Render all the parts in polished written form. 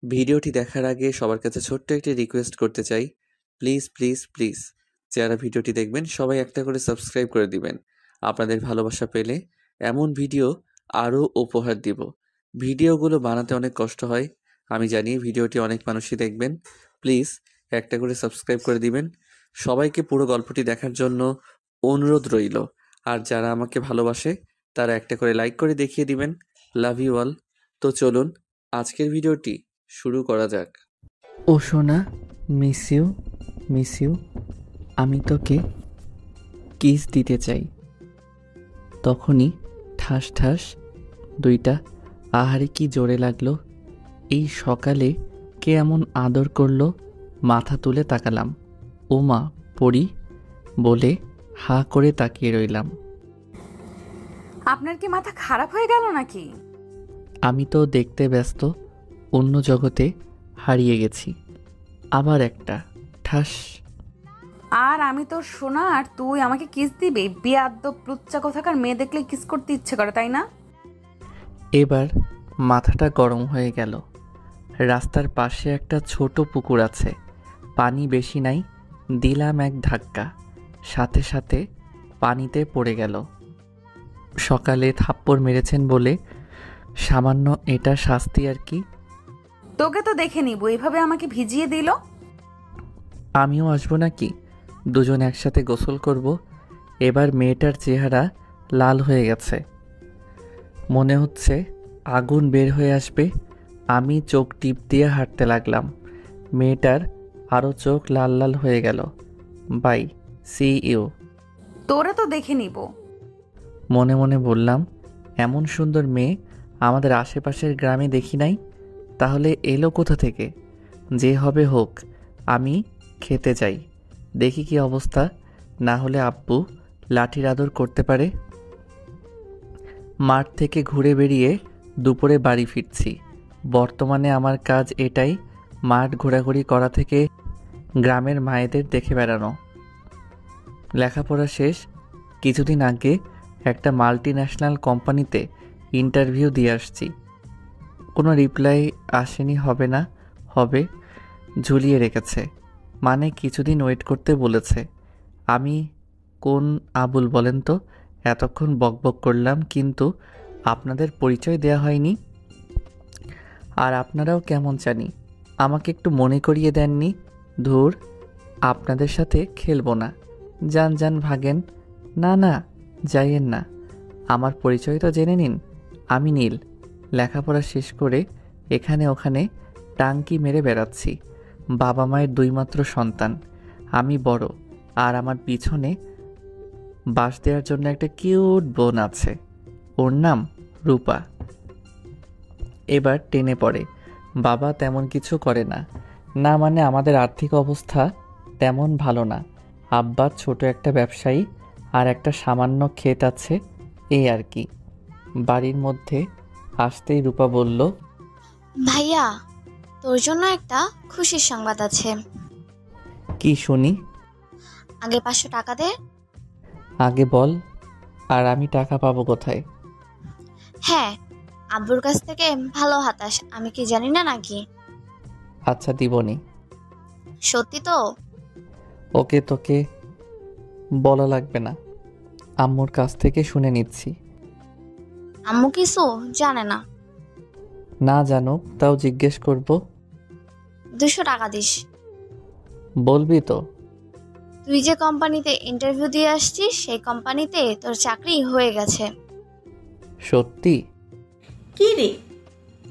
ভিডিওটি দেখার আগে সবার কাছে ছোট্ট একটি রিকোয়েস্ট করতে চাই, প্লিজ প্লিজ প্লিজ যারা ভিডিওটি দেখবেন সবাই একটা করে সাবস্ক্রাইব করে দিবেন। আপনাদের ভালোবাসা পেলে এমন ভিডিও আরও উপহার দিব। ভিডিওগুলো বানাতে অনেক কষ্ট হয়, আমি জানি। ভিডিওটি অনেক মানুষই দেখবেন, প্লিজ একটা করে সাবস্ক্রাইব করে দিবেন। সবাইকে পুরো গল্পটি দেখার জন্য অনুরোধ রইল। আর যারা আমাকে ভালোবাসে তারা একটা করে লাইক করে দেখিয়ে দিবেন। Love you all. তো চলুন আজকের ভিডিওটি শুরু করা যাক। ও সোনা, মিস ইউ, মিস ইউ। আমি তোকে কিস দিতে চাই। তখনই ঠাস ঠাস দুইটা আহারে কি জোরে লাগলো। এই সকালে কে এমন আদর করলো? মাথা তুলে তাকালাম। ও মা, পড়ি বলে হা করে তাকিয়ে রইলাম। আপনার কি মাথা খারাপ হয়ে গেল নাকি? আমি তো দেখতে ব্যস্ত, অন্য জগতে হারিয়ে গেছি। আবার একটা ঠাস। আর আমি তোর সোনা, আর তুই আমাকে কিস দিবি? বেয়াদ্দপ লুচ্চা কোথাকার। মেয়ে দেখলে কিস করতে ইচ্ছে করে, তাই না? এবার মাথাটা গরম হয়ে গেল। রাস্তার পাশে একটা ছোট পুকুর আছে, পানি বেশি নাই। দিলাম এক ধাক্কা, সাথে সাথে পানিতে পড়ে গেল। সকালে থাপ্পড় মেরেছেন বলে সামান্য এটা শাস্তি আর কি। তোকে তো দেখে নিব, এভাবে আমাকে ভিজিয়ে দিল। আমিও আসবো নাকি? দুজন একসাথে গোসল করব। এবার মেয়েটার চেহারা লাল হয়ে গেছে, মনে হচ্ছে আগুন বের হয়ে আসবে। আমি চোখ টিপ দিয়ে হাঁটতে লাগলাম। মেয়েটার আরও চোখ লাল লাল হয়ে গেল। Bye, see you. তোরে তো দেখে নিব। মনে মনে বললাম, এমন সুন্দর মেয়ে আমাদের আশেপাশের গ্রামে দেখি নাই। তাহলে এলো কোথা থেকে? যে হবে হোক, আমি খেতে যাই, দেখি কি অবস্থা। না হলে আব্বু লাঠির আদর করতে পারে। মাঠ থেকে ঘুরে বেরিয়ে দুপুরে বাড়ি ফিরছি। বর্তমানে আমার কাজ এটাই, মাঠ ঘোরাঘুরি করা থেকে গ্রামের মায়েদের দেখে বেড়ানো। লেখাপড়া শেষ। কিছুদিন আগে একটা মাল্টি ন্যাশনাল কোম্পানিতে ইন্টারভিউ দিয়ে আসছি। কোনো রিপ্লাই আসেনি। হবে না, হবে ঝুলিয়ে রেখেছে, মানে কিছুদিন ওয়েট করতে বলেছে। আমি কোন আবুল বলেন তো? এতক্ষণ বকবক করলাম, কিন্তু আপনাদের পরিচয় দেয়া হয়নি। আর আপনারাও কেমন জানি আমাকে একটু মনে করিয়ে দেননি। ধুর, আপনাদের সাথে খেলবো না। যান যান, ভাগেন। না না, যাইয়েন না। আমার পরিচয় তো জেনে নিন। আমি নীল, লেখাপড়া শেষ করে এখানে ওখানে টাঙ্কি মেরে বেড়াচ্ছি। বাবা মায়ের দুইমাত্র সন্তান। আমি বড়, আর আমার পিছনে বাস দেওয়ার জন্য একটা কিউট বোন আছে, ওর নাম রূপা। এবার টেনে পড়ে। বাবা তেমন কিছু করে না। না মানে আমাদের আর্থিক অবস্থা তেমন ভালো না। আব্বা ছোট একটা ব্যবসায়ী, আর একটা সামান্য ক্ষেত আছে, এই আর কি। বাড়ির মধ্যে আসতেই রূপা বলল, ভাইয়া, তোর জন্য একটা খুশির সংবাদ আছে। কি শুনি? আগে 500 টাকা দে। আগে বল। আর আমি টাকা পাবো কোথায়? হ্যাঁ, আব্বুর কাছ থেকে ভালো হাতাস, আমি কি জানি না নাকি? আচ্ছা, দিবনি। সত্যি তো? ওকে, তোকে বলা লাগবে না, আম্মুর কাছ থেকে শুনে নিচ্ছি। আম্মু কিছু জানে না? না জানুক তাও জিজ্ঞেস করব। 200 টাকা দিস। বলবি তো? তুই যে কোম্পানিতে ইন্টারভিউ দিয়ে আসছিস, সেই কোম্পানিতে তোর চাকরি হয়ে গেছে। সত্যি? কি রে,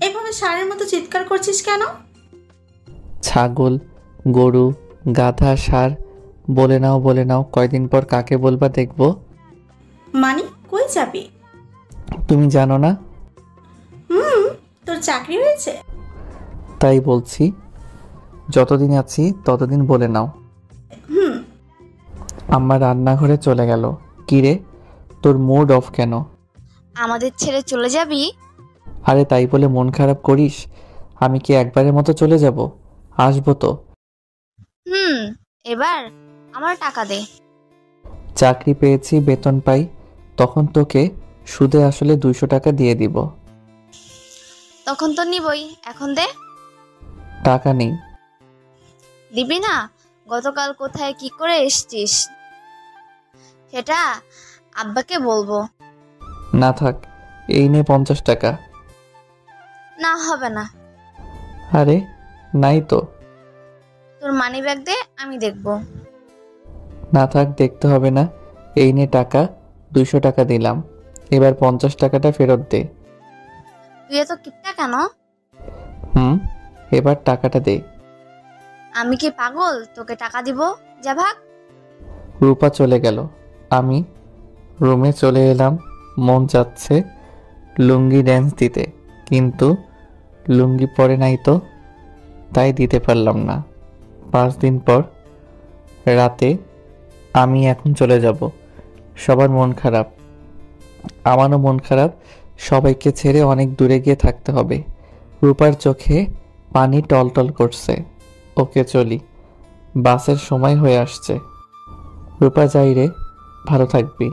এভাবে ষাঁড়ের মতো চিৎকার করছিস কেন? ছাগল, গরু, গাধা, ষাঁড় বলে নাও, বলে নাও। কয়দিন পর কাকে বলবা দেখবো। মানে কই যাবি? তুমি জানো না? তোর চাকরি হয়েছে? তাই বলছি, যতদিন আছি ততদিন বলে নাও। আম্মা রান্নাঘরে চলে গেল। কিরে, তোর মুড অফ কেন? আমাদের ছেড়ে চলে যাবি? আরে তাই বলে মন খারাপ করিস? আমি কি একবারের মতো চলে যাব? আসবো তো। এবার আমার টাকা দে। চাকরি পেয়েছি, বেতন পাই, তখন তোকে সুদে আসলে 200 টাকা দিয়ে দিব। তখন তো নিবই, এখন দে। টাকা নেই। দিবি না? গতকাল কোথায় কি করে এসছিস সেটা আব্বাকে বলবো। না থাক, এই নে 50 টাকা। না হবে না, আরে নাই তো। তোর মানি ব্যাগ দে, আমি দেখবো। না থাক, দেখতে হবে না। এই নে টাকা, 200 টাকা দিলাম। এবার 50 টাকাটা ফেরত দে। তুই এত কিপটা কেন? এবার টাকাটা দে। আমি কি পাগল তোকে টাকা দিব? যা ভাগ। রূপা চলে গেল। আমি রুমে চলে এলাম। মন চাচ্ছে লুঙ্গি ড্যান্স দিতে, কিন্তু লুঙ্গি পরে নাই তো, তাই দিতে পারলাম না। 5 দিন পর রাতে আমি এখন চলে যাব। সবার মন খারাপ, আমারও মন খারাপ। সবাইকে ছেড়ে অনেক দূরে গিয়ে থাকতে হবে। রূপার চোখে পানি টলটল করছে। ওকে চলি, বাসের সময় হয়ে আসছে। রূপা যাই রে, ভালো থাকবি।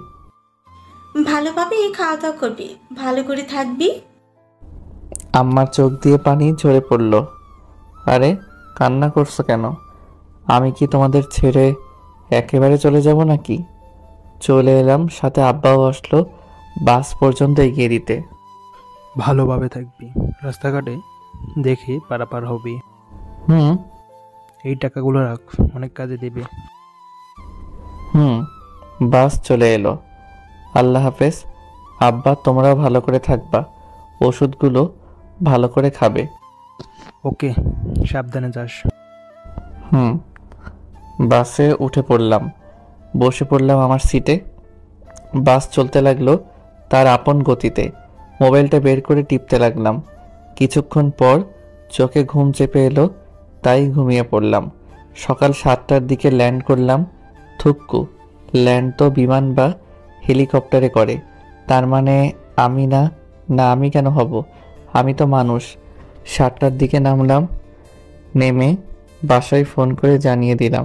ভালোভাবে খাওয়া দাওয়া করবি, ভালো করে থাকবি। আম্মার চোখ দিয়ে পানি ঝরে পড়ল। আরে কান্না করছো কেন? আমি কি তোমাদের ছেড়ে একেবারে চলে যাব নাকি? চলে এলাম, সাথে আব্বাও আসলো বাস পর্যন্ত এগিয়ে দিতে। ভালোভাবে থাকবি, রাস্তাঘাটে দেখে পারাপার হবি। হুম এই টাকাগুলো রাখ, অনেক কাজে দেবে। বাস চলে এলো। আল্লাহ হাফেজ আব্বা, তোমরাও ভালো করে থাকবা, ওষুধগুলো ভালো করে খাবে। ওকে, সাবধানে যাস। বাসে উঠে পড়লাম, বসে পড়লাম আমার সিটে। বাস চলতে লাগলো তার আপন গতিতে। মোবাইলটা বের করে টিপতে লাগলাম। কিছুক্ষণ পর চোখে ঘুম চেপে এলো, তাই ঘুমিয়ে পড়লাম। সকাল 7টার দিকে ল্যান্ড করলাম। থুক্কু, ল্যান্ড তো বিমান বা হেলিকপ্টারে করে, তার মানে আমি না। না, আমি কেন হব? আমি তো মানুষ। 7টার দিকে নামলাম। নেমে বাসায় ফোন করে জানিয়ে দিলাম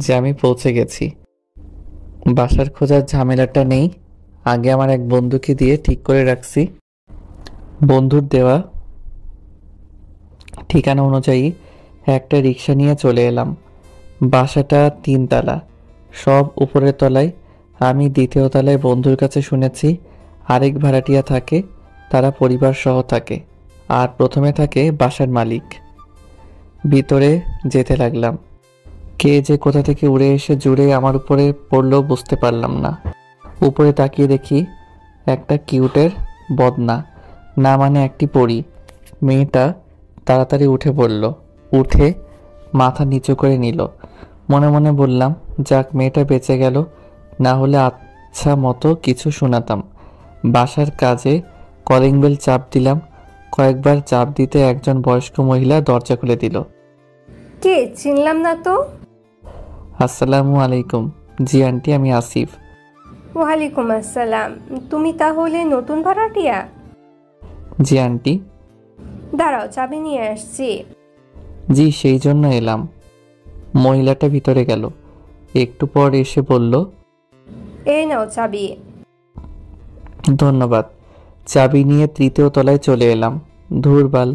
যে আমি পৌঁছে গেছি। বাসার খোঁজার ঝামেলাটা নেই, আগে আমার এক বন্ধুকে দিয়ে ঠিক করে রাখছি। বন্ধুর দেওয়া ঠিকানা অনুযায়ী একটা রিক্সা নিয়ে চলে এলাম। বাসাটা 3 তলা, সব উপরের তলায়। আমি 2য় তলায়। বন্ধুর কাছে শুনেছি আরেক ভাড়াটিয়া থাকে, তারা পরিবার সহ থাকে, আর প্রথমে থাকে বাসার মালিক। ভিতরে যেতে লাগলাম। কে যে কোথা থেকে উড়ে এসে জুড়ে আমার উপরে পড়লো বুঝতে পারলাম না। উপরে তাকিয়ে দেখি একটা কিউটের বদনা, না মানে একটি পরী। মেয়েটা তাড়াতাড়ি উঠে পড়ল, উঠে মাথা নিচু করে নিল। মনে মনে বললাম, যাক মেয়েটা বেঁচে গেল, না হলে আচ্ছা মতো কিছু শোনাতাম। বাসার কাজে কলিং বেল চাপ দিলাম। কয়েকবার চাপ দিতে একজন বয়স্ক মহিলা দরজা খুলে দিল। কে? চিনলাম না তো। আসসালামু আলাইকুম। জি আন্টি, আমি আসিফ। ওয়ালাইকুম আসসালাম। তুমি তাহলে নতুন ভাড়াটিয়া? জি আন্টি। দাঁড়াও, চাবি নিয়ে আসছি। জি, সেই জন্য এলাম। মহিলাটা ভিতরে গেল, একটু পর এসে বলল, এই নাও চাবি। ধন্যবাদ। চাবি নিয়ে 3য় তলায় চলে এলাম। ধুরবাল,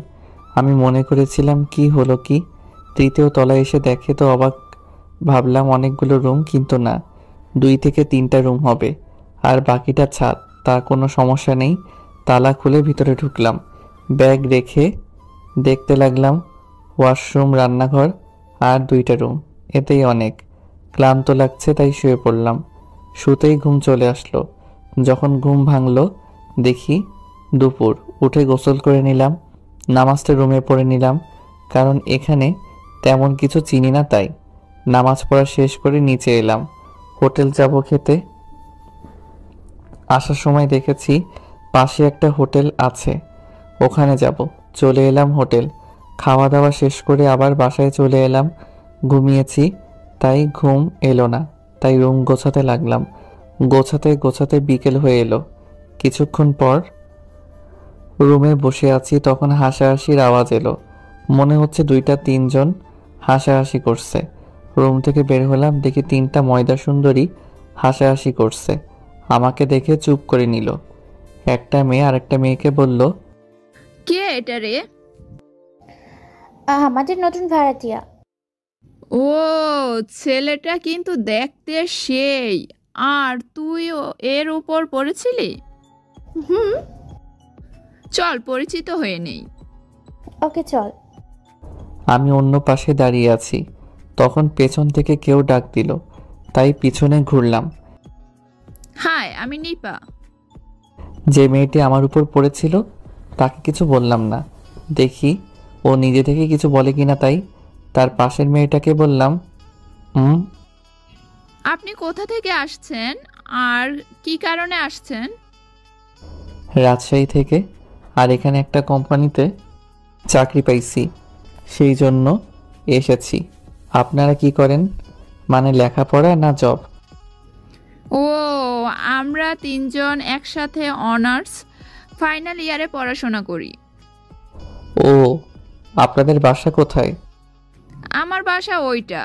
আমি মনে করেছিলাম কি হলো কি, 3য় তলায় এসে দেখে তো অবাক। ভাবলাম অনেকগুলো রুম, কিন্তু না, 2 থেকে 3টা রুম হবে, আর বাকিটা ছাদ। তা কোনো সমস্যা নেই। তালা খুলে ভিতরে ঢুকলাম। ব্যাগ রেখে দেখতে লাগলাম ওয়াশরুম, রান্নাঘর আর 2টা রুম। এতেই অনেক। ক্লান্ত লাগছে তাই শুয়ে পড়লাম। শুতেই ঘুম চলে আসলো। যখন ঘুম ভাঙলো দেখি দুপুর। উঠে গোসল করে নিলাম, নামাজটা রুমে পড়ে নিলাম, কারণ এখানে তেমন কিছু চিনি না, তাই। নামাজ পড়া শেষ করে নিচে এলাম। হোটেল যাব খেতে। আসার সময় দেখেছি পাশে একটা হোটেল আছে, ওখানে যাব। চলে এলাম হোটেল। খাওয়া দাওয়া শেষ করে আবার বাসায় চলে এলাম। ঘুমিয়েছি তাই ঘুম এলো না, তাই রুম গোছাতে লাগলাম। গোছাতে গোছাতে বিকেল হয়ে এলো। কিছুক্ষণ পর রুমে বসে আছি, তখন হাসাহাসির আওয়াজ এলো। মনে হচ্ছে 2-3 জন হাসাহাসি করছে। রুম থেকে বের হলাম, দেখি 3টা ময়দা সুন্দরী হাসাহাসি করছে। আমাকে দেখে চুপ করে নিল। একটা মেয়ে আরেকটা মেয়েকে বলল, কে এটা রে? আমাদের নতুন ভাড়াটিয়া। ও, ছেলেটা কিন্তু দেখতে সেই। আর তুইও এর উপর পড়েছিলি? হুম। চল পরিচিত হয়ে নেই। ওকে চল। আমি অন্য পাশে দাঁড়িয়ে আছি, তখন পেছন থেকে কেউ ডাক দিল, তাই পিছনে ঘুরলাম। হাই, আমি নিপা। যে মেয়েটি আমার উপর পড়েছিল তাকে কিছু বললাম না, দেখি ও নিজে থেকে কিছু বলে কিনা। তাই তার পাশের মেয়েটাকে বললাম, আপনি কোথা থেকে আসছেন আর কি কারণে আসছেন? রাজশাহী থেকে, আর এখানে একটা কোম্পানিতে চাকরি পাইছি, সেই জন্য এসেছি। আপনারা কি করেন? মানে লেখাপড়া না জব? ও, আমরা তিনজন একসাথে অনার্স ফাইনাল ইয়ারে পড়াশোনা করি। ও, আপনাদের বাসা কোথায়? আমার বাসা ওইটা,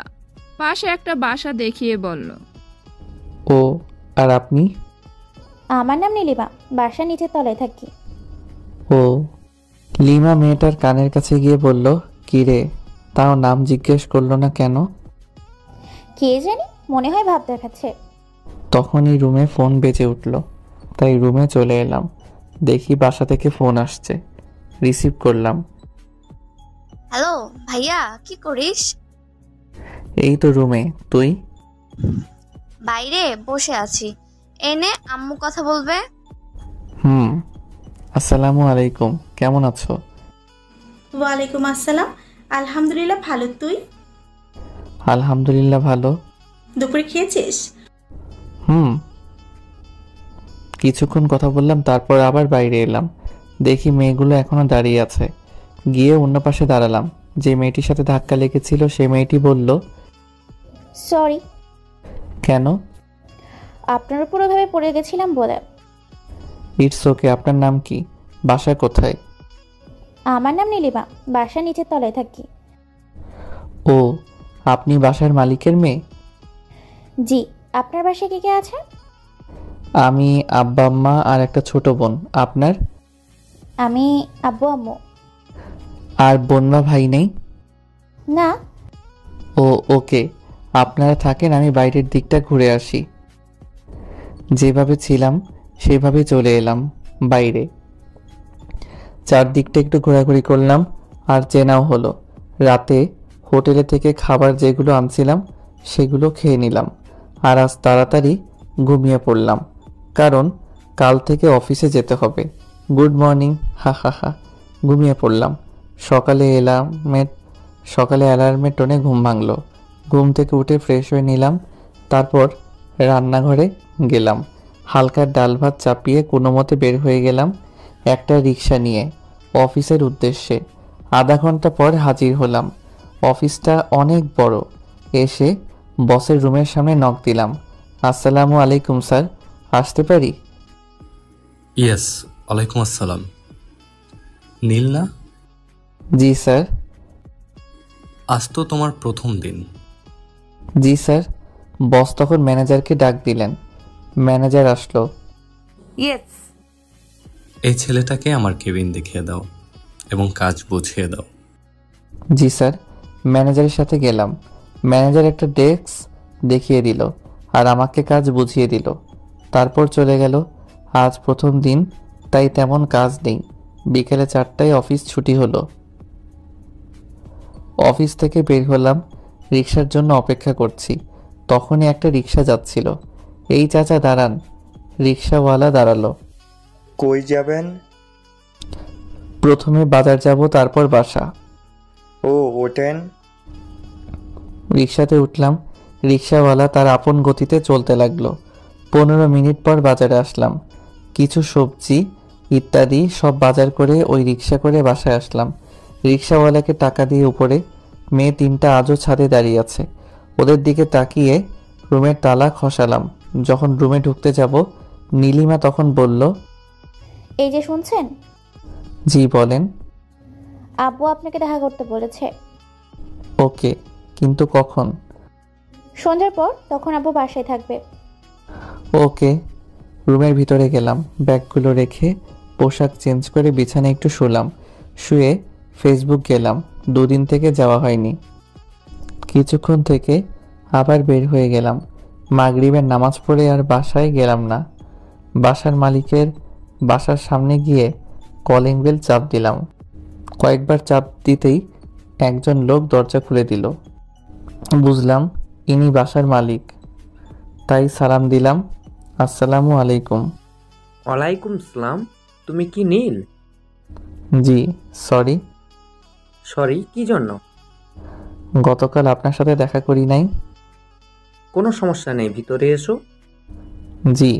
পাশে একটা বাসা দেখিয়ে বলল। ও, আর আপনি? আমার নাম নীলিমা, বাসা নিচের তলায় থাকি। ও, লিমা মেয়েটার কানের কাছে গিয়ে বলল, কি রে, তাও নাম জিজ্ঞেস করলো না কেন? কে জানি, মনে হয় ভাব দেখাচ্ছে। তখনই রুমে ফোন বেজে উঠল, তাই রুমে চলে এলাম। দেখি বাসা থেকে ফোন আসছে, রিসিভ করলাম। হ্যালো ভাইয়া, কি করিস? এই তো রুমে, তুই? বাইরে বসে আছি। এনে আম্মু কথা বলবে। আসসালামু আলাইকুম, কেমন আছো? ওয়ালাইকুম আসসালাম। আলহামদুলিল্লাহ ভালো, তুই? আলহামদুলিল্লাহ ভালো। দুপুরে খেয়েছিস? কিছুক্ষণ কথা বললাম, তারপর আবার বাইরে এলাম। দেখি মেয়েগুলো এখনো দাঁড়িয়ে আছে। গিয়ে অন্য পাশে দাঁড়ালাম। যে মেয়েটির সাথে ধাক্কা লেগেছিল সে মেয়েটি বলল, সরি। কেন? আপনার উপর ওভাবে পড়ে গেছিলাম বলে। It's okay. আপনার নাম কি? বাসা কোথায়? আমার নাম নীলিমা, বাসা নিচের তলায় থাকি। ও, আপনি বাসার মালিকের মেয়ে? জি। আপনার বাসায় কে কে আছে? আমি, আব্বা আম্মা আর একটা ছোট বোন। আপনার? আমি, আব্বু আম্মু। আর বোন বা ভাই নেই? না। ও, ওকে। আপনারা থাকেন, আমি বাইরের দিকটা ঘুরে আসি। যেভাবে ছিলাম সেভাবে চলে এলাম বাইরে। চারদিকটা একটু ঘোরাঘুরি করলাম, আর চেনাও হলো। রাতে হোটেলে থেকে খাবার যেগুলো আনছিলাম সেগুলো খেয়ে নিলাম, আর আজ তাড়াতাড়ি ঘুমিয়ে পড়লাম, কারণ কাল থেকে অফিসে যেতে হবে। গুড মর্নিং, হা হা হা। ঘুমিয়ে পড়লাম। সকালে অ্যালার্মের টোনে ঘুম ভাঙলো। ঘুম থেকে উঠে ফ্রেশ হয়ে নিলাম, তারপর রান্নাঘরে গেলাম। হালকা ডাল ভাত চাপিয়ে কোনো মতে বের হয়ে গেলাম একটা রিক্সা নিয়ে অফিসের উদ্দেশ্যে। আধা ঘন্টা পর হাজির হলাম। অফিসটা অনেক বড়। এসে বসের রুমের সামনে নক দিলাম। আসসালামু আলাইকুম স্যার, আসতে পারি? ইয়েস, ওয়ালাইকুম আসসালাম। নীল না? জি স্যার। আজ তো তোমার প্রথম দিন। জি স্যার। বস তখন ম্যানেজারকে ডাক দিলেন। ম্যানেজার আসলো। ইয়েস। এই ছেলেটাকে আমার কেবিন দেখিয়ে দাও এবং কাজ বুঝিয়ে দাও। জি স্যার। ম্যানেজারের সাথে গেলাম। ম্যানেজার একটা ডেস্ক দেখিয়ে দিল আর আমাকে কাজ বুঝিয়ে দিল। তারপর চলে গেল। আজ প্রথম দিন, তাই তেমন কাজ নেই। বিকেলে 4টায় অফিস ছুটি হলো। অফিস থেকে বের হলাম, রিক্সার জন্য অপেক্ষা করছি। তখনই একটা রিক্সা যাচ্ছিল। এই চাচা দাঁড়ান। রিক্সাওয়ালা দাঁড়ালো। কই যাবেন? প্রথমে বাজার যাব, তারপর বাসা। ও, ওঠেন। রিক্সাতে উঠলাম। রিক্সাওয়ালা তার আপন গতিতে চলতে লাগলো। 15 মিনিট পর বাজারে আসলাম। কিছু সবজি ইত্যাদি সব বাজার করে ওই রিক্সা করে বাসায় আসলাম। রিক্সাওয়ালাকে টাকা দিয়ে উপরে। মেয়ে 3টা আজও ছাদে দাঁড়িয়ে আছে। ওদের দিকে তাকিয়ে রুমের তালা খসালাম। যখন রুমে ঢুকতে যাব, নীলিমা তখন বলল, এই যে শুনছেন? জি বলেন। আব্বু আপনাকে দেখা করতে বলেছে। ওকে, কিন্তু কখন? সন্ধ্যার পর, তখন আব্বু বাসায় থাকবে। ওকে। রুমের ভিতরে গেলাম। ব্যাগগুলো রেখে পোশাক চেঞ্জ করে বিছানায় একটু শুলাম। শুয়ে ফেসবুক গেলাম, 2 দিন থেকে যাওয়া হয়নি। কিছুক্ষণ থেকে আবার বের হয়ে গেলাম। মাগরিবের নামাজ পড়ে আর বাসায় গেলাম না। বাসার মালিকের বাসার সামনে গিয়ে কলিং বেল চাপ দিলাম। কয়েকবার চাপ দিতেই একজন লোক দরজা খুলে দিল। বুঝলাম ইনি বাসার মালিক, তাই সালাম দিলাম, আসসালামু আলাইকুম। ওয়ালাইকুম সালাম। তুমি কি নীল? জি, সরি। সরি কি জন্য? গতকাল আপনার সাথে দেখা করি নাই। কোনো সমস্যা নেই, ভিতরে এসো। জি।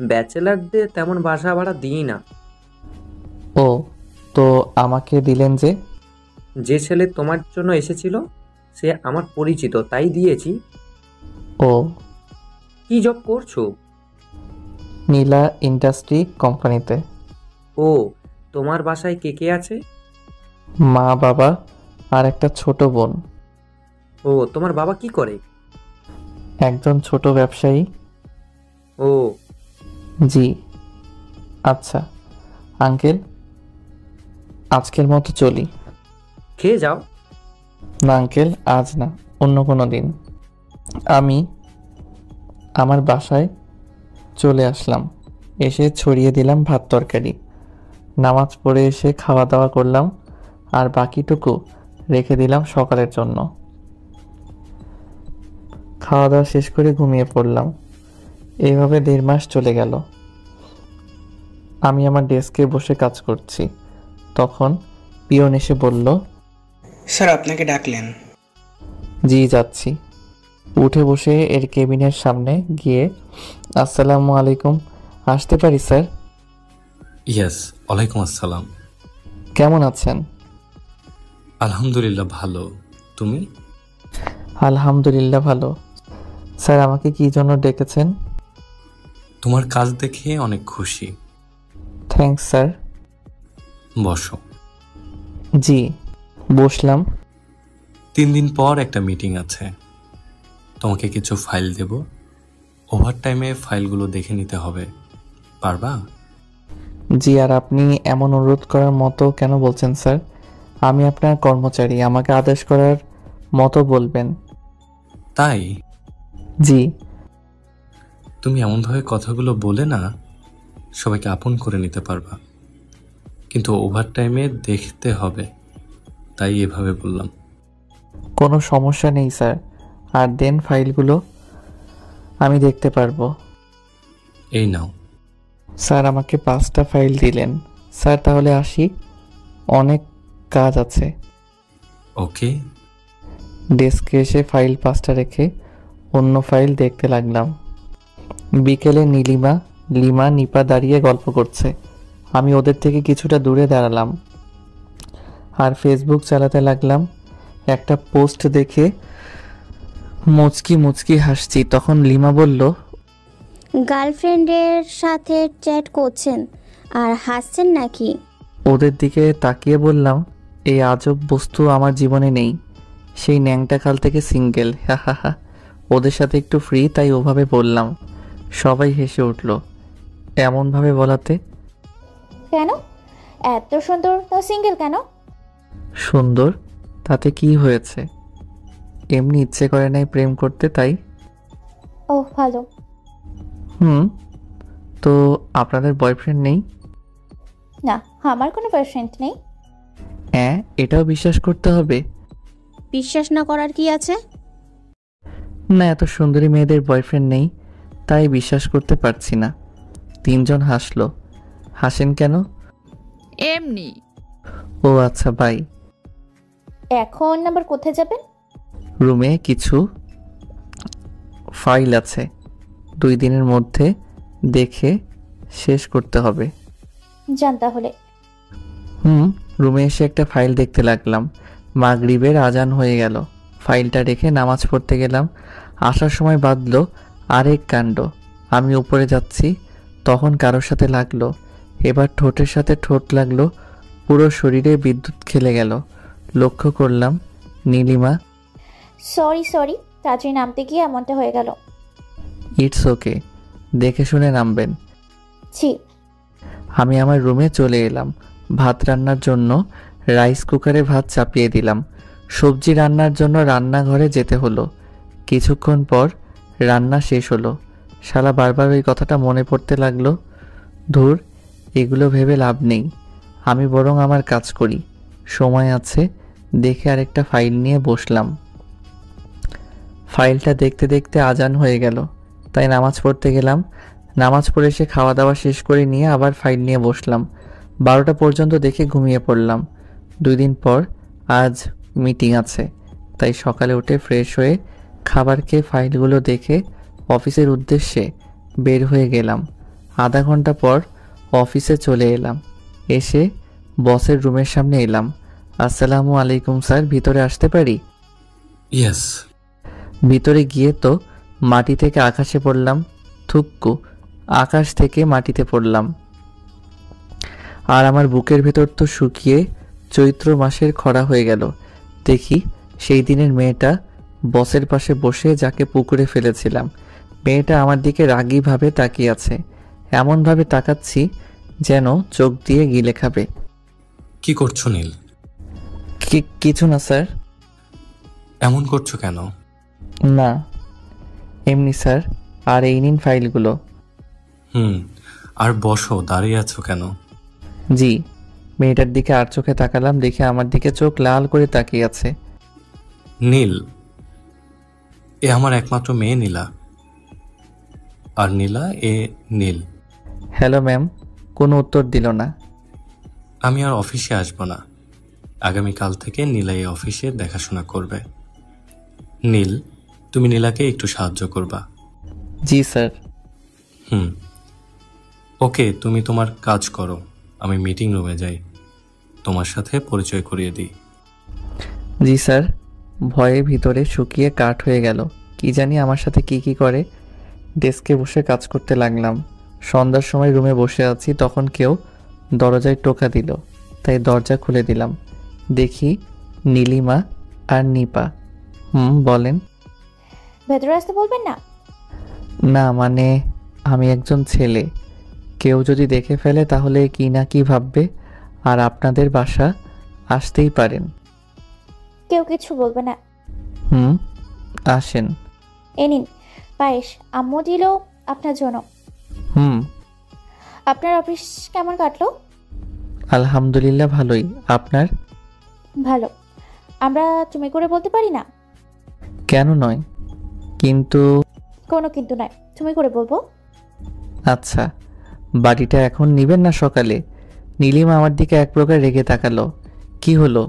ব্যাচেলারদের তেমন বাসা ভাড়া দিই না। ও, তো আমাকে দিলেন যে? যে ছেলে তোমার জন্য এসেছিল সে আমার পরিচিত, তাই দিয়েছি। ও। কি জব করছো? নীলা ইন্ডাস্ট্রি কোম্পানিতে। ও, তোমার বাসায় কে কে আছে? মা, বাবা আর একটা ছোট বোন। ও, তোমার বাবা কি করে? একজন ছোট ব্যবসায়ী। ও। জি। আচ্ছা আঙ্কেল, আজকের মতো চলি। খেয়ে যাও। না আঙ্কেল, আজ না, অন্য কোনো দিন। আমি আমার বাসায় চলে আসলাম। এসে ছড়িয়ে দিলাম ভাত তরকারি। নামাজ পড়ে এসে খাওয়া দাওয়া করলাম, আর বাকিটুকু রেখে দিলাম সকালের জন্য। খাওয়া দাওয়া শেষ করে ঘুমিয়ে পড়লাম। এইভাবে 1.5 মাস চলে গেল। আমি আমার ডেস্কে বসে কাজ করছি। তখন পিয়ন এসে বলল, স্যার আপনাকে ডাকলেন। জি, যাচ্ছি। উঠে বসে এর কেবিনের সামনে গিয়ে আসসালামু আলাইকুম, আসতে পারি স্যার? ইয়েস, ওয়ালাইকুম আসসালাম। কেমন আছেন? আলহামদুলিল্লাহ ভালো, তুমি? আলহামদুলিল্লাহ ভালো। স্যার আমাকে কি জন্য ডেকেছেন? তোমার কাজ দেখে অনেক খুশি। Thanks sir. বসো। জি, বসলাম। 3 দিন পর একটা মিটিং আছে, তোমাকে কিছু ফাইল দেব। ওভার টাইমে ফাইলগুলো দেখে নিতে হবে, পারবা? জি, আর আপনি এমন অনুরোধ করার মতো কেন বলছেন স্যার? আমি আপনার কর্মচারী, আমাকে আদেশ করার মতো বলবেন। তাই? জি। তুমি এমনভাবে কথাগুলো বলে না সবাইকে আপন করে নিতে পারবা, কিন্তু ওভার টাইমে দেখতে হবে, তাই এভাবে বললাম। কোনো সমস্যা নেই স্যার, আর দেন ফাইলগুলো আমি দেখতে পারবো। এই নাও। স্যার আমাকে 5টা ফাইল দিলেন। স্যার তাহলে আসি, অনেক কাজ আছে। ওকে। ডেস্কে এসে ফাইল 5টা রেখে অন্য ফাইল দেখতে লাগলাম। বিকেলে নীলিমা, লিমা, নিপা দাঁড়িয়ে গল্প করছে। আমি ওদের থেকে কিছুটা দূরে দাঁড়ালাম আর ফেসবুক চালাতে লাগলাম। একটা পোস্ট দেখে মুচকি মুচকি হাসছি। তখন লিমা বলল, গার্লফ্রেন্ডের সাথে চ্যাট করছেন আর হাসছেন নাকি? ওদের দিকে তাকিয়ে বললাম, এই আজব বস্তু আমার জীবনে নেই। সেই ন্যাংটা কাল থেকে সিঙ্গেল, হা হা হা। ওদের সাথে একটু ফ্রি, তাই ওভাবে বললাম। সবাই হেসে উঠল এমনভাবে বলাতে। কেন এত সুন্দর তো সিঙ্গেল কেন? সুন্দর তাতে কি হয়েছে? এমনি ইচ্ছে করে নাই প্রেম করতে, তাই। ও ভালো। তো আপনাদের বয়ফ্রেন্ড নেই? না, আমার কোনো বয়ফ্রেন্ড নেই। হ্যাঁ, এটাও বিশ্বাস করতে হবে? বিশ্বাস না করার কি আছে? না, এত সুন্দরী মেয়েদের বয়ফ্রেন্ড নেই, তাই বিশ্বাস করতে পারছি না। 3 জন হাসলো। হাসেন কেন? এমনি। ও আচ্ছা, বাই। এখন আবার কোথায় যাবেন? রুমে কিছু ফাইল আছে, 2 দিনের মধ্যে দেখে শেষ করতে হবে। যান তাহলে। রুমে এসে একটা ফাইল দেখতে লাগলাম। মাগরিবের আজান হয়ে গেল। ফাইলটা রেখে নামাজ পড়তে গেলাম। আসার সময় বাঁধলো আরেক কাণ্ড। আমি উপরে যাচ্ছি, তখন কারোর সাথে লাগলো। এবার ঠোঁটের সাথে ঠোঁট লাগলো। পুরো শরীরে বিদ্যুৎ খেলে গেল। লক্ষ্য করলাম নীলিমা। সরি, তাড়াতাড়ি নামতে গিয়ে এমনটা হয়ে গেল। ইটস ওকে, দেখে শুনে নামবেন। জি। আমি আমার রুমে চলে এলাম। ভাত রান্নার জন্য রাইস কুকারে ভাত চাপিয়ে দিলাম। সবজি রান্নার জন্য রান্নাঘরে যেতে হলো। কিছুক্ষণ পর রান্না শেষ হলো। শালা বারবার ওই কথাটা মনে পড়তে লাগলো। ধুর, এগুলো ভেবে লাভ নেই, আমি বরং আমার কাজ করি, সময় আছে দেখে আরেকটা ফাইল নিয়ে বসলাম। ফাইলটা দেখতে দেখতে আজান হয়ে গেল, তাই নামাজ পড়তে গেলাম। নামাজ পড়ে এসে খাওয়া দাওয়া শেষ করে নিয়ে আবার ফাইল নিয়ে বসলাম। 12টা পর্যন্ত দেখে ঘুমিয়ে পড়লাম। 2 দিন পর আজ মিটিং আছে, তাই সকালে উঠে ফ্রেশ হয়ে খাবার খেয়ে ফাইলগুলো দেখে অফিসের উদ্দেশ্যে বের হয়ে গেলাম। আধা ঘন্টা পর অফিসে চলে এলাম। এসে বসের রুমের সামনে এলাম। আসসালামু আলাইকুম স্যার, ভিতরে আসতে পারি? ইয়েস। ভিতরে গিয়ে তো মাটি থেকে আকাশে পড়লাম। থুক্কু, আকাশ থেকে মাটিতে পড়লাম। আর আমার বুকের ভেতর তো শুকিয়ে চৈত্র মাসের খরা হয়ে গেল। দেখি সেই দিনের মেয়েটা বসের পাশে বসে, যাকে পুকুরে ফেলেছিলাম। মেয়েটা আমার দিকে রাগীভাবে তাকিয়ে আছে, এমনভাবে তাকাচ্ছি যেন চোখ দিয়ে গিলে খাবে। কি করছো নীল? কিছু না স্যার। এমন করছো কেন? না, এমনি স্যার। আর এই নিন ফাইলগুলো। আর বসো, দাঁড়িয়ে আছো কেন? জি। মেয়েটার দিকে আর চোখে তাকালাম, দেখে আমার দিকে চোখ লাল করে তাকিয়ে আছে। নীল, এ আমার একমাত্র মেয়ে নীলা। আর নীলা এ নীল। Hello ma'am. কোনো উত্তর দিল না। আমি আর অফিসে আসবো না। আগামীকাল থেকে নীলা এই অফিসে দেখাশোনা করবে। নীল, তুমি নীলাকে একটু সাহায্য করবা। জি স্যার। ওকে, তুমি তোমার কাজ করো, আমি মিটিং রুমে যাই, তোমার সাথে পরিচয় করিয়ে দিই। জি স্যার। ভয়ে ভিতরে শুকিয়ে কাঠ হয়ে গেল। কি জানি আমার সাথে কি কি করে। ডেস্কে বসে কাজ করতে লাগলাম। সন্ধ্যার সময় রুমে বসে আছি, তখন কেউ দরজায় টোকা দিল, তাই দরজা খুলে দিলাম। দেখি নীলিমা আর নিপা। বলেন। ভেতরে আসতে বলবেন না? না, মানে আমি একজন ছেলে, কেউ যদি দেখে ফেলে তাহলে কি না কি ভাববে। আর আপনাদের বাসা আসতেই পারেন। কেউ কিছু বলবে না। আসেন। এ নিন পায়েস, আম্মু দিল আপনার জন্য। আপনার অফিস কেমন কাটলো? আলহামদুলিল্লাহ ভালোই। আপনার? ভালো। আমরা তুমি করে বলতে পারি না? কেন নয়? কিন্তু। কোনো কিন্তু নয়, তুমি করে বলবো। আচ্ছা, বাড়িটা এখন নিবেন না সকালে? নীলিমা আমার দিকে এক প্রকার রেগে তাকালো। কি হলো?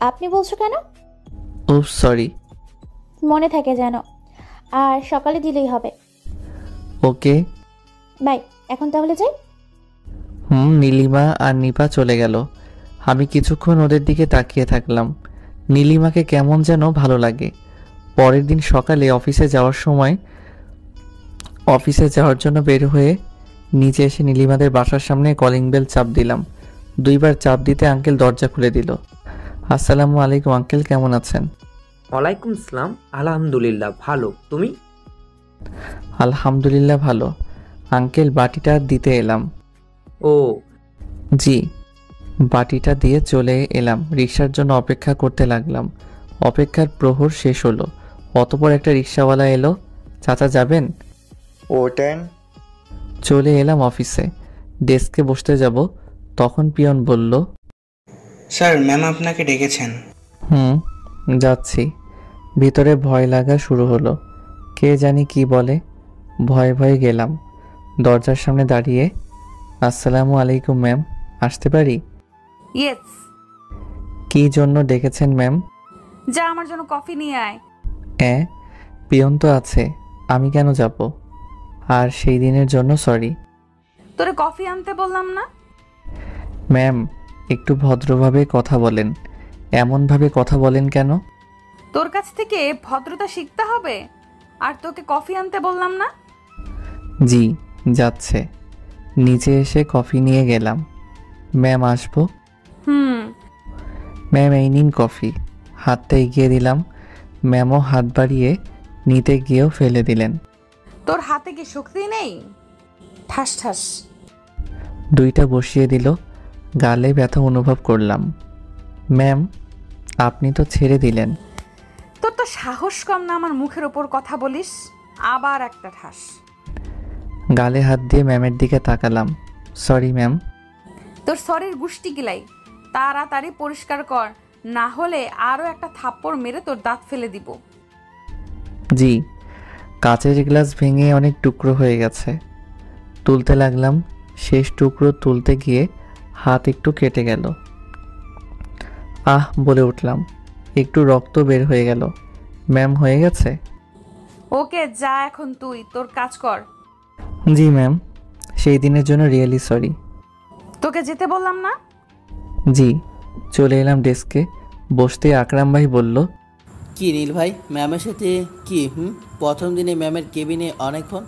আপনি বলছো কেন? ও সরি। মনে থাকে যেন। আর সকালে দিলেই হবে। Okay bye. এখন তাহলে যাই। নীলিমা আর নিপা চলে গেল। আমি কিছুক্ষণ ওদের দিকে তাকিয়ে থাকলাম। নীলিমাকে কেমন যেন ভালো লাগে। পরের দিন সকালে অফিসে যাওয়ার জন্য বের হয়ে নিচে এসে নীলিমাদের বাসার সামনে কলিং বেল চাপ দিলাম। 2 বার চাপ দিতে আঙ্কেল দরজা খুলে দিল। আসসালামু আলাইকুম আঙ্কেল, কেমন আছেন? ওয়ালাইকুম আসসালাম। আলহামদুলিল্লাহ ভালো, তুমি? আলহামদুলিল্লাহ ভালো। আঙ্কেল, বাটিটা দিতে এলাম। ও জি। বাটিটা দিয়ে চলে এলাম। রিক্সার জন্য অপেক্ষা করতে লাগলাম। অপেক্ষার প্রহর শেষ হলো। অতঃপর একটা রিক্সাওয়ালা এলো। চাচা যাবেন? ওঠেন। চলে এলাম অফিসে। ডেস্কে বসতে যাব, তখন পিয়ন বলল, স্যার ম্যাম আপনাকে ডেকেছেন। যাচ্ছি। ভিতরে ভয় লাগা শুরু হলো। কে জানি কি বলে। ভয়ে ভয়ে গেলাম। দরজার সামনে দাঁড়িয়ে, আসসালামু আলাইকুম ম্যাম, আসতে পারি? ইয়েস। কি জন্য ডেকেছেন ম্যাম? যা আমার জন্য কফি নিয়ে আয়। পিয়ন তো আছে, আমি কেন যাব? আর সেই দিনের জন্য সরি। তোরে কফি আনতে বললাম না? ম্যাম, একটু ভদ্রভাবে কথা বলেন। এমনভাবে কথা বলেন কেন? তোর কাছ থেকে ভদ্রতা শিখতে হবে। আর তোকে কফি আনতে বললাম না? জি, যাচ্ছে। নিচে এসে কফি নিয়ে গেলাম। ম্যাম, আসবো? ম্যাম, এই নিন কফি। হাতটা এগিয়ে দিলাম। ম্যামও হাত বাড়িয়ে নিতে গিয়েও ফেলে দিলেন। তোর হাতে কি শক্তি নেই? ঠাস ঠাস। 2টা বসিয়ে দিল। গালে ব্যথা অনুভব করলাম। ম্যাম, আপনি তো ছেড়ে দিলেন। তোর তো সাহস কম না আমার মুখের ওপর কথা বলিস। আবার একটা ঠাস। গালে হাত দিয়ে ম্যামের দিকে তাকালাম। Sorry ma'am. তোর সরির গুষ্টি গিলাই, তাড়াতাড়ি পরিষ্কার কর, না হলে আরো একটা থাপ্পড় মেরে তোর দাঁত ফেলে দিব। জি। কাচের গ্লাস ভেঙে অনেক টুকরো হয়ে গেছে। তুলতে লাগলাম, শেষ টুকরো তুলতে গিয়ে হাত একটু কেটে গেল। আহ বলে উঠলাম, একটু রক্ত বের হয়ে গেল। ম্যাম, হয়ে গেছে? ওকে, যা এখন তুই তোর কাজ কর। জি ম্যাম, সেই দিনের জন্য রিয়েলি সরি। তোকে যেতে বললাম না? জি। চলে এলাম ডেস্কে। বসতে আকরাম ভাই বলল, কি নীল ভাই, ম্যামের সাথে কি প্রথম দিনে ম্যামের কেবিনে অনেকক্ষণ?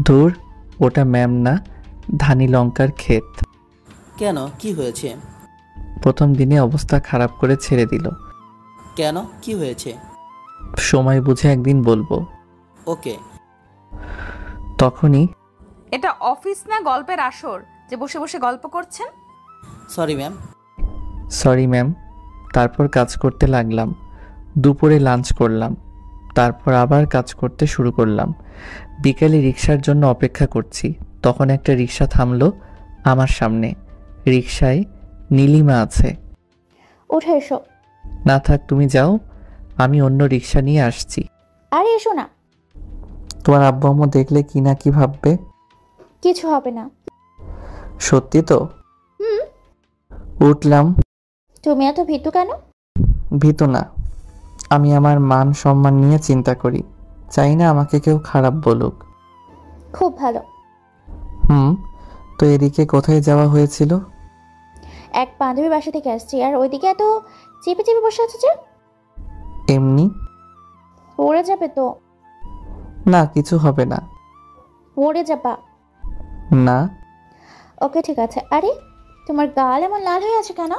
ধুর, ওটা ম্যাম না, ধানি লঙ্কার ক্ষেত। কেন, কি হয়েছে? প্রথম দিনে অবস্থা খারাপ করে ছেড়ে দিল। কেন, কি হয়েছে? সময় বুঝে একদিন বলবো। ওকে। তখনই, এটা অফিস না গল্পের আসর যে বসে বসে গল্প করছেন? Sorry ma'am. Sorry ma'am. তারপর কাজ করতে লাগলাম। দুপুরে লাঞ্চ করলাম, তারপর আবার কাজ করতে শুরু করলাম। বিকেলে রিক্সার জন্য অপেক্ষা করছি, তখন একটা রিক্সা থামলো আমার সামনে। রিক্সায় নীলিমা আছে। উঠে এসো। না থাক, তুমি যাও, আমি অন্য রিক্সা নিয়ে আসছি। আরে এসো না। তোমার আব্বু আম্মু দেখলে কি না কি ভাববে? কিছু হবে না। সত্যি তো? উঠলাম। তুমি এত ভীতু কেন? ভীতু না, আমি আমার মান সম্মান নিয়ে চিন্তা করি, চাই না আমাকে কেউ খারাপ বলুক। খুব ভালো। তো এদিকে কোথায় যাওয়া হয়েছিল? এক বান্ধবী বাসা থেকে আসছি, আর ওইদিকে এত চেপে চেপে বসে আছে যে? এমনি। পড়ে যাবে তো। না, কিছু হবে না। পড়ে যাবা। না। ওকে ঠিক আছে। আরে তোমার গাল এমন লাল হয়ে আছে কেন?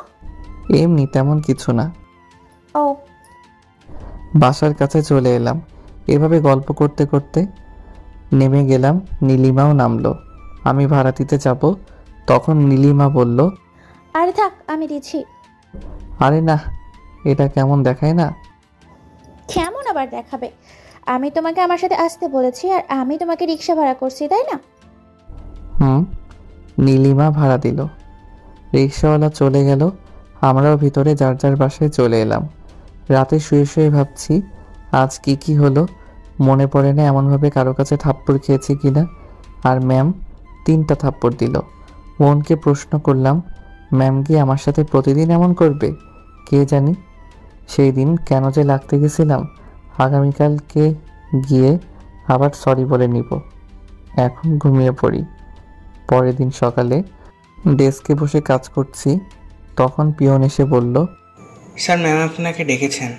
এমনি, তেমন কিছু না। ও। বাসার কাছে চলে এলাম। এভাবে গল্প করতে করতে নেমে গেলাম। নীলিমাও নামলো। আমি ভাড়া দিতে যাব, তখন নীলিমা বলল, আরে থাক, আমি দিচ্ছি। আরে না, এটা কেমন দেখায় না? কেমন আবার দেখাবে? আমি তোমাকে আমার সাথে আসতে বলেছি, আর আমি তোমাকে রিক্সা ভাড়া করছি, তাই না? নীলিমা ভাড়া দিল। রিক্সাওয়ালা চলে গেল। আমরাও ভিতরে যার যার বাসায় চলে এলাম। রাতে শুয়ে শুয়ে ভাবছি আজ কি হলো। মনে পড়ে না এমনভাবে কারো কাছে থাপ্পড় খেয়েছি কিনা। আর ম্যাম 3টা থাপ্পড় দিল। মনকে প্রশ্ন করলাম, ম্যাম কি আমার সাথে প্রতিদিন এমন করবে? কে জানি। সেই দিন কেন যে লাগতে গেছিলাম। আগামীকালকে গিয়ে আবার সরি বলে নিব। এখন ঘুমিয়ে পড়ি। পরের দিন সকালে ডেস্কে বসে কাজ করছি, তখন পিয়ন এসে বলল, স্যার ম্যাম আপনাকে ডেকেছেন।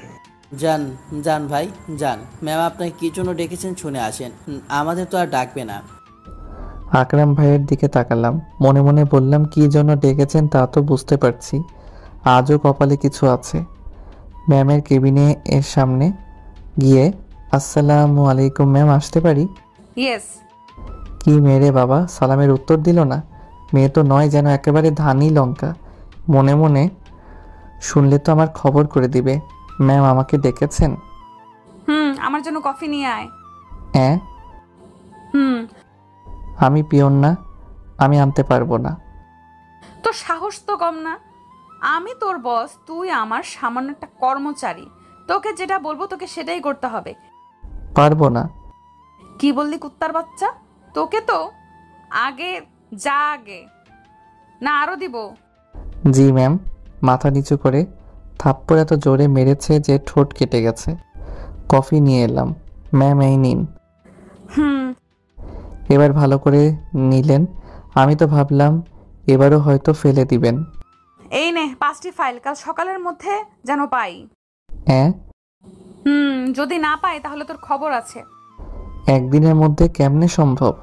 যান যান ভাই যান, ম্যাম আপনাকে কী জন্য ডেকেছেন শুনে আসেন, আমাদের তো আর ডাকবে না। আকরাম ভাইয়ের দিকে তাকালাম। মনে মনে বললাম, কি জন্য ডেকেছেন তা তো বুঝতে পারছি, আজও কপালে কিছু আছে। ম্যামের কেবিনে এর সামনে গিয়ে, আসসালামু আলাইকুম ম্যাম, আসতে পারি? ইয়েস। কি মেরে বাবা, সালামের উত্তর দিল না। মেয়ে তো নয়, যেন একেবারে ধানি লঙ্কা। মনে মনে, শুনলে তো আমার খবর করে দিবে। ম্যাম আমাকে ডেকেছেন? আমার জন্য কফি নিয়ে আয়। হ্যাঁ। আমি পিয়ন না, আমি আনতে পারবো না। তোর সাহস তো কম না। আমি তোর বস, তুই আমার সামান্য একটা কর্মচারী। তোকে যেটা বলবো তোকে সেটাই করতে হবে। পারবো না। কি বললি কুত্তার বাচ্চা? তোকে তো আগে যা, আগে না আরো দিব। জি ম্যাম। মাথা নিচু করে থাপ্পড় এত জোরে মেরেছে যে ঠোঁট কেটে গেছে। কফি নিয়ে এলাম। ম্যাম এই নিন। এবার ভালো করে নিলেন। আমি তো ভাবলাম এবারও হয়তো ফেলে দিবেন। এই নে 5টি ফাইল, কাল সকালের মধ্যে যেন পাই। হ্যাঁ। যদি না পাই তাহলে তোর খবর আছে। একদিনের মধ্যে কেমনে সম্ভব?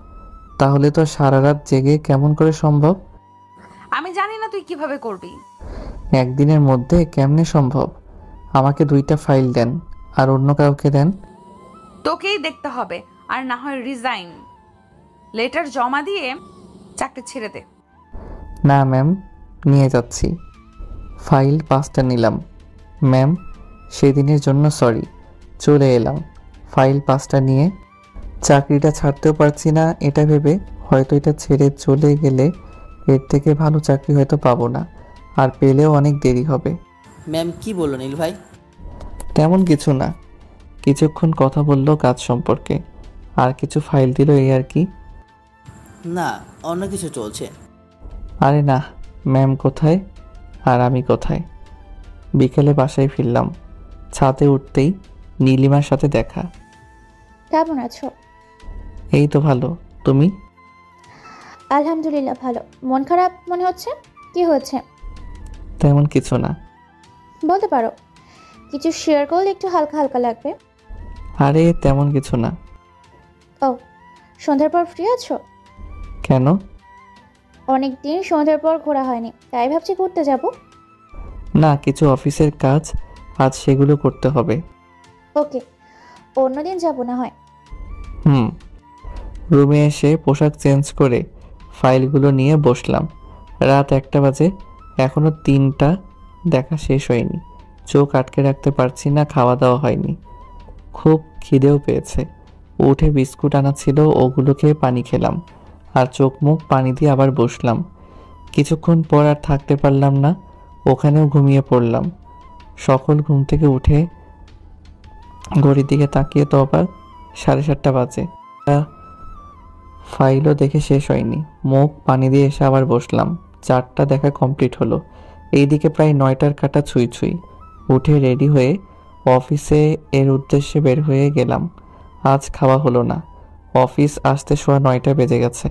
তাহলে তো সারা রাত জেগে কেমন করে সম্ভব? আমি জানি না তুই কিভাবে করবি। একদিনের মধ্যে কেমনে সম্ভব? আমাকে 2টা ফাইল দেন, আর অন্য কাউকে দেন। তোকেই দেখতে হবে, আর না হয় রিজাইন লেটার জমা দিয়ে চাকরি ছেড়ে দে। না ম্যাম, নিয়ে যাচ্ছি। ফাইল 5টা নিলাম। ম্যাম, সেদিনের জন্য সরি। চলে এলাম ফাইল 5টা নিয়ে। চাকরিটা ছাড়তেও পারছি না এটা ভেবে, হয়তো এটা ছেড়ে চলে গেলে এর থেকে ভালো চাকরি হয়তো পাবো না, আর পেলেও অনেক দেরি হবে। ম্যাম কি বললো নীল ভাই? তেমন কিছু না, কিছুক্ষণ কথা বললো কাজ সম্পর্কে, আর কিছু ফাইল দিল এই আর কি। না, অন্য কিছু চলছে। আরে না, ম্যাম কোথায় আর আমি কোথায়? বিকেলে বাসায় ফিরলাম। ছাদে উঠতেই নীলিমার সাথে দেখা। কেমন আছো? এই তো ভালো, তুমি? আলহামদুলিল্লাহ ভালো। মন খারাপ মনে হচ্ছে, কি হয়েছে? তেমন কিছু না। বলতে পারো, কিছু শেয়ার করলে একটু হালকা হালকা লাগবে। আরে তেমন কিছু না। ও, সন্ধ্যার পর ফ্রি আছো? কেন? অনেক দিন সন্ধ্যার পর ঘোরা হয়নি, তাই ভাবছি ঘুরতে যাব। না, কিছু অফিসের কাজ, আজ সেগুলো করতে হবে। ওকে, অন্যদিন যাব না হয়। রুমে এসে পোশাক চেঞ্জ করে ফাইলগুলো নিয়ে বসলাম। রাত 1টা বাজে, এখনো 3টা দেখা শেষ হয়নি। চোখ আটকে রাখতে পারছি না, খাওয়া দাওয়া হয়নি, খুব খিদেও পেয়েছে। উঠে বিস্কুট আনা ছিল, ওগুলো খেয়ে পানি খেলাম, আর চোখ মুখ পানি দিয়ে আবার বসলাম। কিছুক্ষণ পর আর থাকতে পারলাম না, ওখানেও ঘুমিয়ে পড়লাম। সকল ঘুম থেকে উঠে ঘড়ির দিকে তাকিয়ে তো আবার 7:30 বাজে। ফাইলও দেখে শেষ হয়নি, মুখ পানি দিয়ে এসে আবার বসলাম। 4টা দেখা কমপ্লিট হলো। এইদিকে প্রায় 9টার কাটা ছুঁই ছুঁই। উঠে রেডি হয়ে অফিসে এর উদ্দেশ্যে বের হয়ে গেলাম। আজ খাওয়া হলো না, অফিস আসতে সোয়া 9টা বেজে গেছে।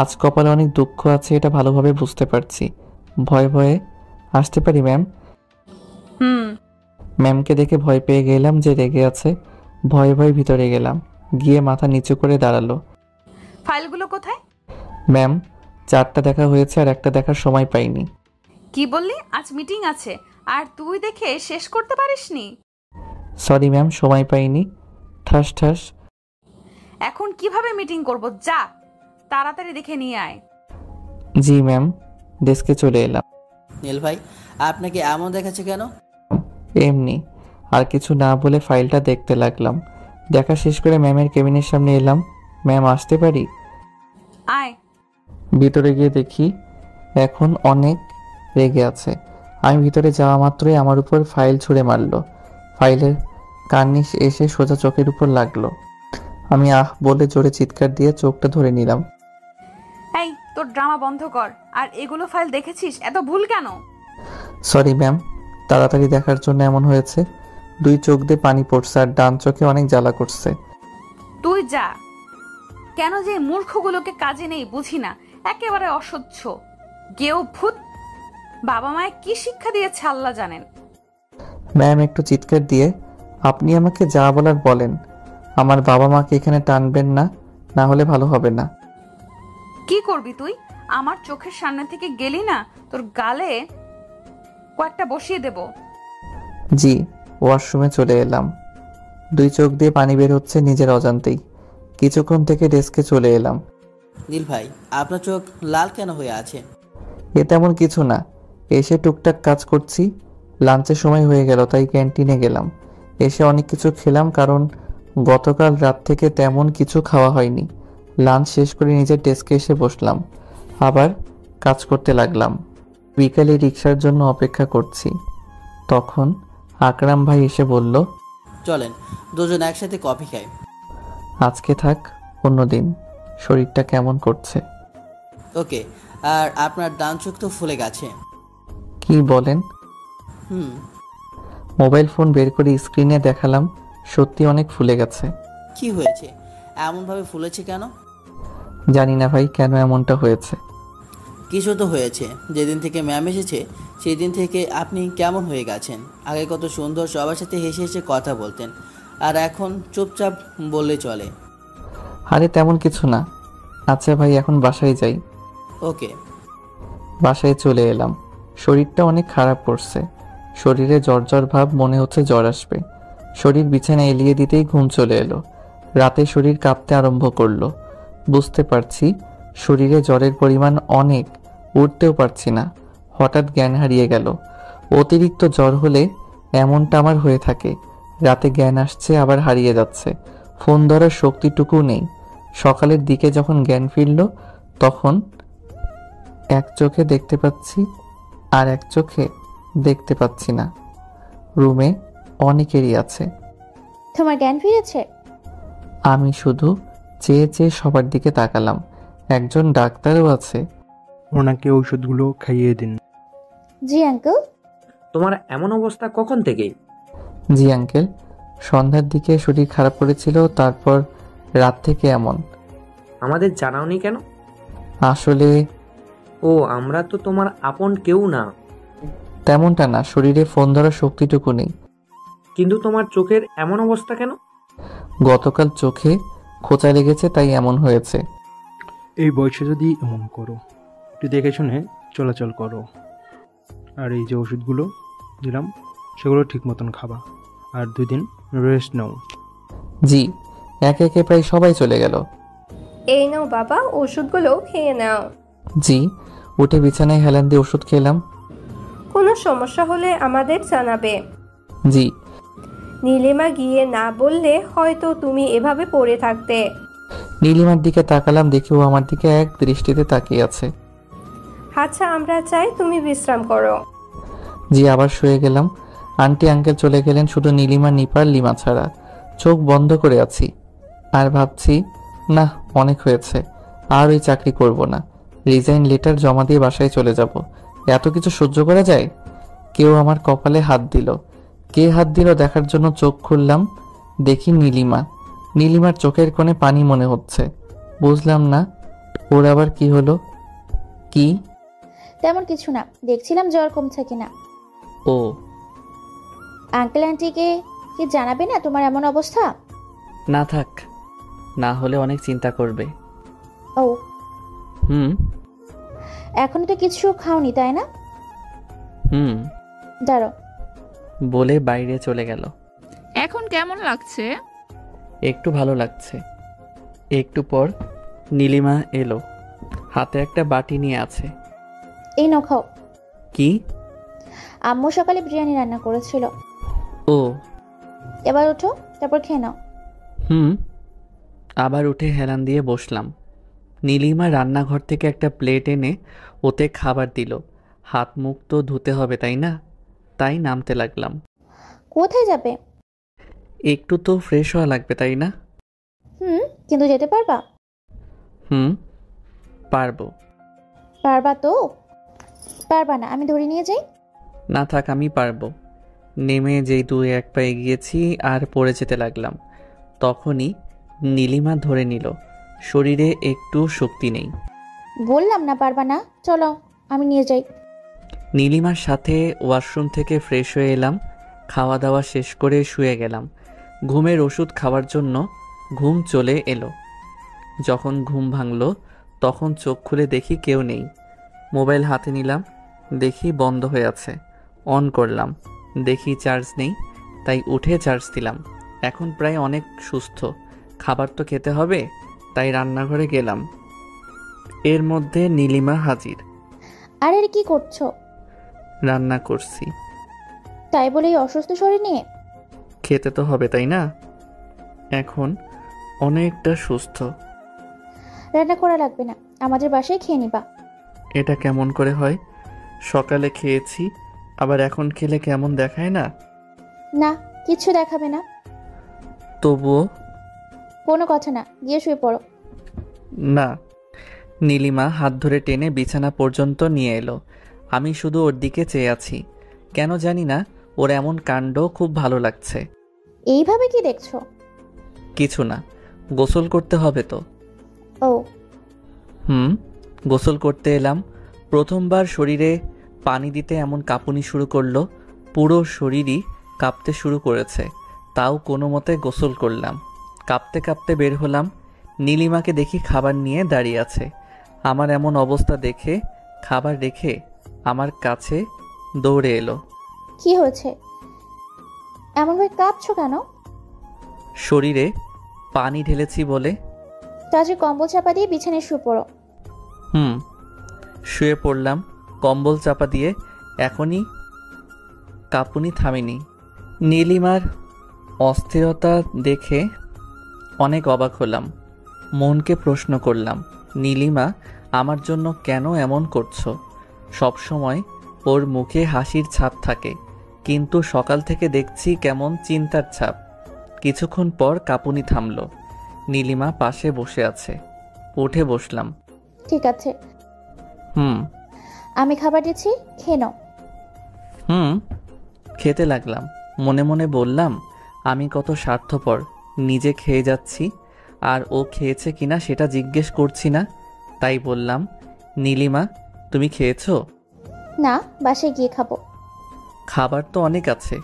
আজ কপালে অনেক দুঃখ আছে, এটা ভালোভাবে বুঝতে পারছি। ভয়ে ভয়ে আসতে পারি ম্যাম? ম্যামকে দেখে ভয় পেয়ে গেলাম যে রেগে আছে। ভয়ে ভয়ে ভিতরে গেলাম, গিয়ে মাথা নিচু করে দাঁড়ালো। ফাইলগুলো কোথায়? ম্যাম, 4টা দেখা হয়েছে আর একটা দেখার সময় পাইনি। কি বললি? আজ মিটিং আছে আর তুই দেখে শেষ করতে পারিসনি? সরি ম্যাম, সময় পাইনি। ঠাস ঠাস। এখন কিভাবে মিটিং করব? যা তাড়াতাড়ি দেখে নিয়ে আয়। জি ম্যাম। ডেস্কে চলে এলাম। নীল ভাই, আপনাকে এমন দেখাচ্ছে কেন? এমনি। আর কিছু না বলে ফাইলটা দেখতে লাগলাম। দেখা শেষ করে ম্যামের কেবিনের সামনে এলাম। ম্যাম, আসতে পারি? আয়। ভিতরে গিয়ে দেখি এখন অনেক রেগে আছে। আমি ভিতরে যাওয়া মাত্রই আমার উপর ফাইল ছুঁড়ে মারল। ফাইলের কার্নিশ এসে সোজা চোখের উপর লাগলো। আমি আহ বলে জোরে চিৎকার দিয়ে চোখটা ধরে নিলাম। এই, তোর ড্রামা বন্ধ কর। আর এগুলো ফাইল দেখেছিস, এত ভুল কেন? সরি ম্যাম, তাড়াতাড়ি দেখার জন্য এমন হয়েছে। 2 চোখ দিয়ে পানি পড়ছে আর ডান চোখে অনেক জ্বালা করছে। তুই যা। কেন যে মূর্খগুলোকে কাজে নেই বুঝি না, একেবারে অসহ্য। গেও ভূত। বাবা মায়ে কি শিক্ষা দিয়েছে আল্লাহ জানেন। ম্যাম একটু চিৎকার দিয়ে, আপনি আমাকে যা বলার বলেন। আমার বাবা মাকে এখানে টানবেন না, না হলে ভালো হবে না। কি করবি তুই? আমার চোখের সামনে থেকে গেলি না, তোর গালে কয়েকটা বসিয়ে দেব। জি। ওয়াশরুমে চলে এলাম। 2 চোখ দিয়ে পানি বের হচ্ছে নিজের অজান্তেই। কিছুক্ষণ থেকে ডেস্কে চলে এলাম। নীল ভাই, আপনার চোখ লাল কেন হয়ে আছে? এ তেমন কিছু না, এসে টুকটাক কাজ করছি। লাঞ্চের সময় হয়ে গেল, তাই ক্যান্টিনে গেলাম। এসে অনেক কিছু খেলাম, কারণ গতকাল রাত থেকে তেমন কিছু খাওয়া হয়নি। লাঞ্চ শেষ করে নিজের ডেস্কে এসে বসলাম, আবার কাজ করতে লাগলাম। বিকালে রিক্সার জন্য অপেক্ষা করছি, তখন আকরাম ভাই এসে বলল, চলেন দুজন একসাথে কফি খাই। আজকে থাক, অন্যদিন। শরীরটা কেমন করছে? ওকে। আর আপনার ডান চোখ তো ফুলে গেছে। কি বলেন? মোবাইল ফোন বের করে স্ক্রিনে দেখালাম, সত্যি অনেক ফুলে গেছে। কি হয়েছে? এমনভাবে ফুলেছে কেন? জানি না ভাই, কেন এমনটা হয়েছে। কিছু তো হয়েছে। যেদিন থেকে ম্যাম এসেছে সেই দিন থেকে আপনি কেমন হয়ে গেছেন। আগে কত সুন্দর, সবার সাথে হেসে হেসে কথা বলতেন, আর এখন চুপচাপ বললে চলে। আরে তেমন কিছু না। আচ্ছা ভাই, এখন বাসায় যাই। ওকে। বাসায় চলে এলাম। শরীরটা অনেক খারাপ করছে, শরীরে জ্বর জ্বর ভাব, মনে হচ্ছে জ্বর আসবে। শরীর বিছানায় এলিয়ে দিতেই ঘুম চলে এলো। রাতে শরীর কাঁপতে আরম্ভ করলো। বুঝতে পারছি শরীরে জ্বরের পরিমাণ অনেক, উঠতেও পারছি না। হঠাৎ জ্ঞান হারিয়ে গেল। অতিরিক্ত জ্বর হলে এমনটা আমার হয়ে থাকে। রাতে জ্ঞান আসছে আবার হারিয়ে যাচ্ছে, ফোন ধরার শক্তিটুকু নেই। সকালের দিকে যখন জ্ঞান ফিরল তখন এক চোখে দেখতে পাচ্ছি আর এক চোখে দেখতে পাচ্ছি না। রুমে অনেকেরই আছে। তোমার জ্ঞান ফিরেছে? আমি শুধু চেয়ে চেয়ে সবার দিকে তাকালাম। একজন ডাক্তারও আছে। ওনাকে ঔষধগুলো খাইয়ে দিন। জি আঙ্কেল। তোমার এমন অবস্থা কখন থেকে? জি আঙ্কেল, সন্ধ্যার দিকে শরীর খারাপ করেছিল, তারপর রাত থেকে এমন। আমাদের জানাওনি কেন? আসলে ও, আমরা তো তোমার আপন কেউ না। তেমনটা না, শরীরে ফোন ধরার শক্তিটুকু নেই। কিন্তু তোমার চোখের এমন অবস্থা কেন? গতকাল চোখে খোঁচা লেগেছে, তাই এমন হয়েছে। এই বয়সে যদি এমন করো, একটু দেখে শুনে চলাচল করো। আর এই যে ওষুধগুলো দিলাম সেগুলো ঠিক মতন খাবা, আর 2 দিন রেস্ট নাও। জি, একে একে প্রায় সবাই চলে গেল। এই নাও বাবা, ওষুধগুলো খেয়ে নাও। জি, উঠে বিছানায় হেলান দিয়ে ওষুধ খেলাম। কোনো সমস্যা হলে আমাদের জানাবে। জি। নীলিমা গিয়ে না বললে হয়তো তুমি এভাবে পড়ে থাকতে। নীলিমার দিকে তাকালাম, দেখি ও আমার দিকে এক দৃষ্টিতে তাকিয়ে আছে। আচ্ছা, আমরা চাই তুমি বিশ্রাম করো। জি, আবার শুয়ে গেলাম। আন্টি আঙ্কেল চলে গেলেন, শুধু নীলিমা, নিপার, লিমা ছাড়া। চোখ বন্ধ করে আছি আর ভাবছি, না অনেক হয়েছে, আর ওই চাকরি করব না। রিজাইন লেটার জমা দিয়ে বাসায় চলে যাব। এত কিছু সহ্য করা যায়? কেউ আমার কপালে হাত দিল। কে হাত দিল দেখার জন্য চোখ খুললাম, দেখি নীলিমা। নীলিমার চোখের কোণে পানি মনে হচ্ছে। বুঝলাম না ওর আবার কি হলো। কি? তেমন কিছু না, দেখছিলাম জ্বর কমছে কিনা। ও, আঙ্কেল আন্টিকে কি জানাবে না তোমার এমন অবস্থা? না থাক, না হলে অনেক চিন্তা করবে। ও হুম। এখনো তো কিছু খাওনি তাই না? হুম। দাঁড়ো। বলে বাইরে চলে গেল। এখন কেমন লাগছে? একটু ভালো লাগছে। একটু পর নীলিমা এলো, হাতে একটা বাটি নিয়ে আছে। এই নাও খাও। কি? আম্মু সকালে বিরিয়ানি রান্না করেছিল। ও, এবার ওঠো, তারপর খেয়ে নাও। হুম। আবার উঠে হেলান দিয়ে বসলাম। নীলিমা রান্নাঘর থেকে একটা প্লেট এনে ওতে খাবার দিল। হাত মুখ তো ধুতে হবে তাই না? তাই নামতে লাগলাম। কোথায় যাবে? একটু তো ফ্রেশ হওয়া লাগবে তাই না? কিন্তু যেতে পারবা? হুম, পারবো। পারবা তো? পারবা না আমি ধরে নিয়ে যাই? না থাক, আমি পারবো। নেমে যেই 2-1 পা এগিয়েছি আর পড়ে যেতে লাগলাম, তখনই নীলিমা ধরে নিল। শরীরে একটু শক্তি নেই। বললাম না পারবা না, চলো আমি নিয়ে যাই। নীলিমার সাথে ওয়াশরুম থেকে ফ্রেশ হয়ে এলাম। খাওয়া দাওয়া শেষ করে শুয়ে গেলাম। ঘুমের ওষুধ খাওয়ার জন্য ঘুম চলে এলো। যখন ঘুম ভাঙল তখন চোখ খুলে দেখি কেউ নেই। মোবাইল হাতে নিলাম, দেখি বন্ধ হয়ে আছে। অন করলাম, দেখি চার্জ নেই, তাই উঠে চার্জ দিলাম। এখন প্রায় অনেক সুস্থ। খাবার তো খেতে হবে, তাই রান্নাঘরে গেলাম। এর মধ্যে নীলিমা হাজির। আরে কি করছো? রান্না করছি। তাই বলে এই অসুস্থ শরীর নিয়ে? খেতে তো হবে তাই না? এখন অনেকটা সুস্থ। রান্না করা লাগবে না, আমাদের বাসায় খেয়ে নিবা। এটা কেমন করে হয়? সকালে খেয়েছি, আবার এখন খেলে কেমন দেখায় না? না, কিচ্ছু দেখাবে না। তবুও? কোনো কথা না, গিয়ে শুয়ে পড়ো। না। নীলিমা হাত ধরে টেনে বিছানা পর্যন্ত নিয়ে এলো। আমি শুধু ওর দিকে চেয়ে আছি। কেন জানি না ওর এমন কাণ্ড খুব ভালো লাগছে। এইভাবে কি দেখছো? কিছু না, গোসল করতে হবে তো। ও গোসল করতে এলাম। প্রথমবার শরীরে পানি দিতে এমন কাঁপুনি শুরু করলো। পুরো শরীরই কাঁপতে শুরু করেছে, তাও কোনো মতে গোসল করলাম। কাঁপতে কাঁপতে বের হলাম। নীলিমাকে দেখি খাবার নিয়ে দাঁড়িয়ে আছে। আমার এমন অবস্থা দেখে খাবার রেখে আমার কাছে দৌড়ে এলো। কি হয়েছে? এমনভাবে কাঁপছো কেন? শরীরে পানি ঢেলেছি বলে। তাজে কম্বল চাপা দিয়ে বিছানায় শুয়ে পড়ো। শুয়ে পড়লাম কম্বল চাপা দিয়ে। এখনই কাঁপুনি থামেনি। নীলিমার অস্থিরতা দেখে অনেক অবাক হলাম। মনকে প্রশ্ন করলাম, নীলিমা আমার জন্য কেন এমন করছো? সবসময় ওর মুখে হাসির ছাপ থাকে, কিন্তু সকাল থেকে দেখছি কেমন চিন্তার ছাপ। কিছুক্ষণ পর কাঁপুনি থামলো। নীলিমা পাশে বসে আছে। উঠে বসলাম। ঠিক আছে, হুম আমি খাবার দিচ্ছি, খেয়ে নাও। হুম খেতে লাগলাম। মনে মনে বললাম, আমি কত স্বার্থপর, নিজে খেয়ে যাচ্ছি আর ও খেয়েছে কিনা সেটা জিজ্ঞেস করছি না। তাই বললাম, নীলিমা তুমি খেয়েছো? না, বাসায় গিয়ে খাবো। খাবার তো অনেক আছে,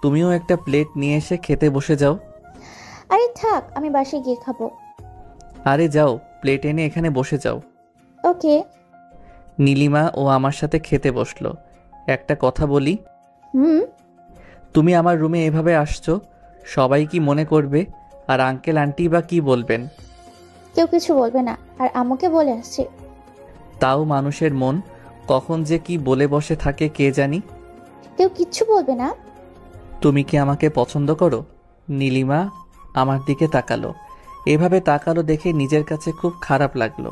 তুমিও একটা প্লেট নিয়ে এসে খেতে বসে যাও। আরে থাক, আমি বাসায় গিয়ে খাবো। আরে যাও, প্লেট এনে এখানে বসে যাও। ওকে। নীলিমা ও আমার সাথে খেতে বসলো। একটা কথা বলি, হুম। তুমি আমার রুমে এভাবে আসছো, সবাই কি মনে করবে? আর আঙ্কেল আন্টি বা কি বলবেন? কেউ কিছু বলবে না, আর আম্মুকে বলে আসছি। তাও মানুষের মন কখন যে কি বলে বসে থাকে কে জানি। কেউ কিচ্ছু বলবে না। তুমি কি আমাকে পছন্দ করো? নীলিমা আমার দিকে তাকালো। এভাবে তাকালো দেখে নিজের কাছে খুব খারাপ লাগলো।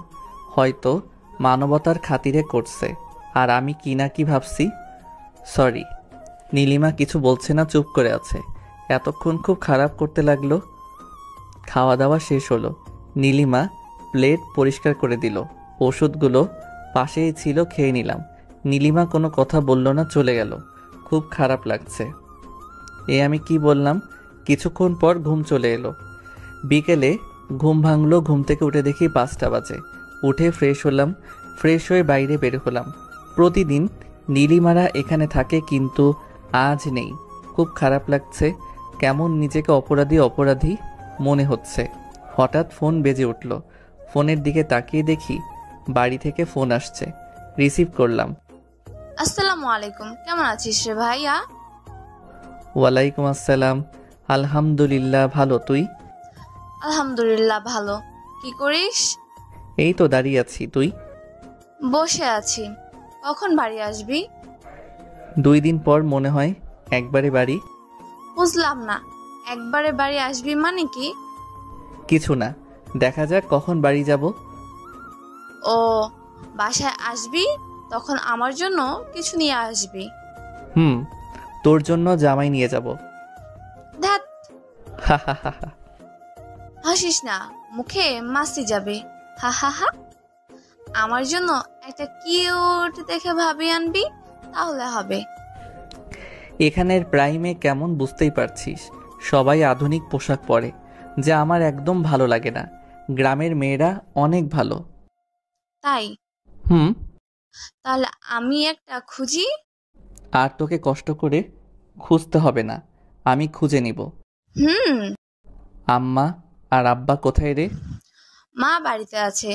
হয়তো মানবতার খাতিরে করছে, আর আমি কি না কি ভাবছি। সরি। নীলিমা কিছু বলছে না, চুপ করে আছে। এতক্ষণ খুব খারাপ করতে লাগলো। খাওয়া দাওয়া শেষ হলো। নীলিমা প্লেট পরিষ্কার করে দিল। ওষুধগুলো পাশেই ছিল, খেয়ে নিলাম। নীলিমা কোনো কথা বলল না, চলে গেল। খুব খারাপ লাগছে। আমি কি বললাম? কিছুক্ষণ পর ঘুম চলে এলো। বিকেলে ঘুম ভাঙলো। ঘুম থেকে উঠে দেখি 5টা বাজে। উঠে ফ্রেশ হলাম। ফ্রেশ হয়ে বাইরে বের হলাম। প্রতিদিন নীলিমারা এখানে থাকে, কিন্তু আজ নেই। খুব খারাপ লাগছে। কেমন নিজেকে অপরাধী অপরাধী মনে হচ্ছে। হঠাৎ ফোন বেজে উঠল। ফোনের দিকে তাকিয়ে দেখি বাড়ি থেকে ফোন আসছে। রিসিভ করলাম। আসসালামু আলাইকুম, কেমন আছিস রে ভাইয়া? ওয়ালাইকুম আসসালাম। আলহামদুলিল্লাহ, ভালো। তুই? আলহামদুলিল্লাহ ভালো। কি করিস? এই তো দাঁড়িয়ে আছি। তুই? বসে আছি। কখন বাড়ি আসবি? 2 দিন পর মনে হয়। একবারে বাড়ি? বুঝলাম না, একবারে বাড়ি আসবি মানে কি? কিছু না, দেখা যাক কখন বাড়ি যাব। ও, বাসায় আসবি তখন আমার জন্য কিছু নিয়ে আসবি। হুম, তোর জন্য জামাই নিয়ে যাব। ধ্যাত, হা হা হা হা। হাসিস না, মুখে মাসি যাবে। হা হা হা। আমার জন্য একটা কিউট দেখে ভাবি আনবি, তাহলে হবে। এখানের প্রাইমে কেমন বুঝতেই পারছিস, সবাই আধুনিক পোশাক পরে, যা আমার একদম ভালো লাগে না। গ্রামের মেয়েরা অনেক ভালো। তাই? হুম। তাহলে আমি একটা খুঁজি। আর তোকে কষ্ট করে খুঁজতে হবে না, আমি খুঁজে নিব। হুম। আম্মা আর আব্বা কোথায় রে? মা বাড়িতে আছে,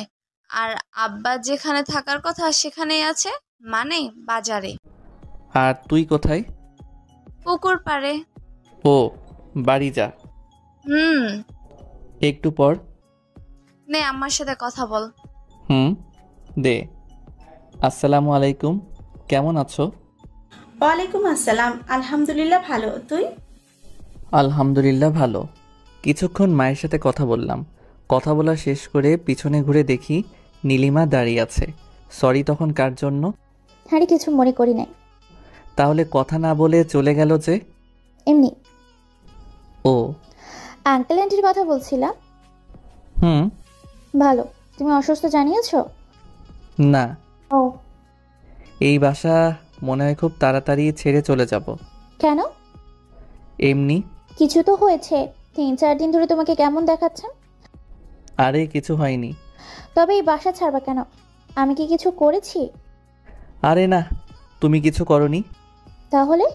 আর আব্বা যেখানে থাকার কথা সেখানেই আছে, মানে বাজারে। আর তুই কোথায়? পুকুর পাড়ে। ও, বাড়ি যা। হুম। একটু পর। নে আমার সাথে কথা বল। হুম, দে। আসসালামু আলাইকুম, কেমন আছো? ওয়ালাইকুম আসসালাম, আলহামদুলিল্লাহ ভালো। তুই? আলহামদুলিল্লাহ ভালো। কিছুক্ষণ মায়ের সাথে কথা বললাম। কথা বলা শেষ করে পিছনে ঘুরে দেখি নীলিমা দাঁড়িয়ে আছে। সরি তখন কার জন্য? আরে কিছু মনে করি নাই। তাহলে কথা না বলে চলে গেল যে? এমনি। ও, আঙ্কেল আন্টির কথা বলছিলাম। হুম। ভালো। তুমি অসুস্থ জানিয়েছো? না। ও, এই বাসা মনে হয় খুব তাড়াতাড়ি ছেড়ে চলে যাব। কেন? এমনি। কিছু তো হয়েছে। 3-4 দিন ধরে তোমাকে কেমন দেখাচ্ছে? আরে কিছু হয়নি। তবে এই বাসা ছাড়বা কেন? আমি কি কিছু করেছি? আরে না, তুমি কিছু করনি। তাহলে?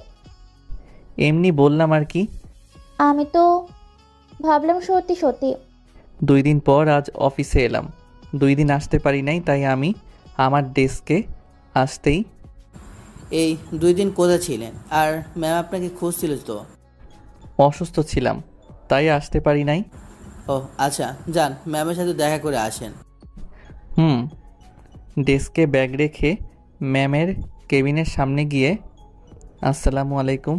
এমনি বললাম আর কি। আমি তো ভাবলাম সত্যি সত্যি। 2 দিন পর আজ অফিসে এলাম। 2 দিন আসতে পারি নাই, তাই আমি আমার ডেস্কে আসতেই। এই 2 দিন কোথায় ছিলেন? আর ম্যাম আপনাকে খুঁজছিল তো? অসুস্থ ছিলাম, তাই আসতে পারি নাই। ও আচ্ছা, যান ম্যামের সাথে দেখা করে আসেন। হুম। ডেস্কে ব্যাগ রেখে ম্যামের কেবিনের সামনে গিয়ে আসসালামু আলাইকুম,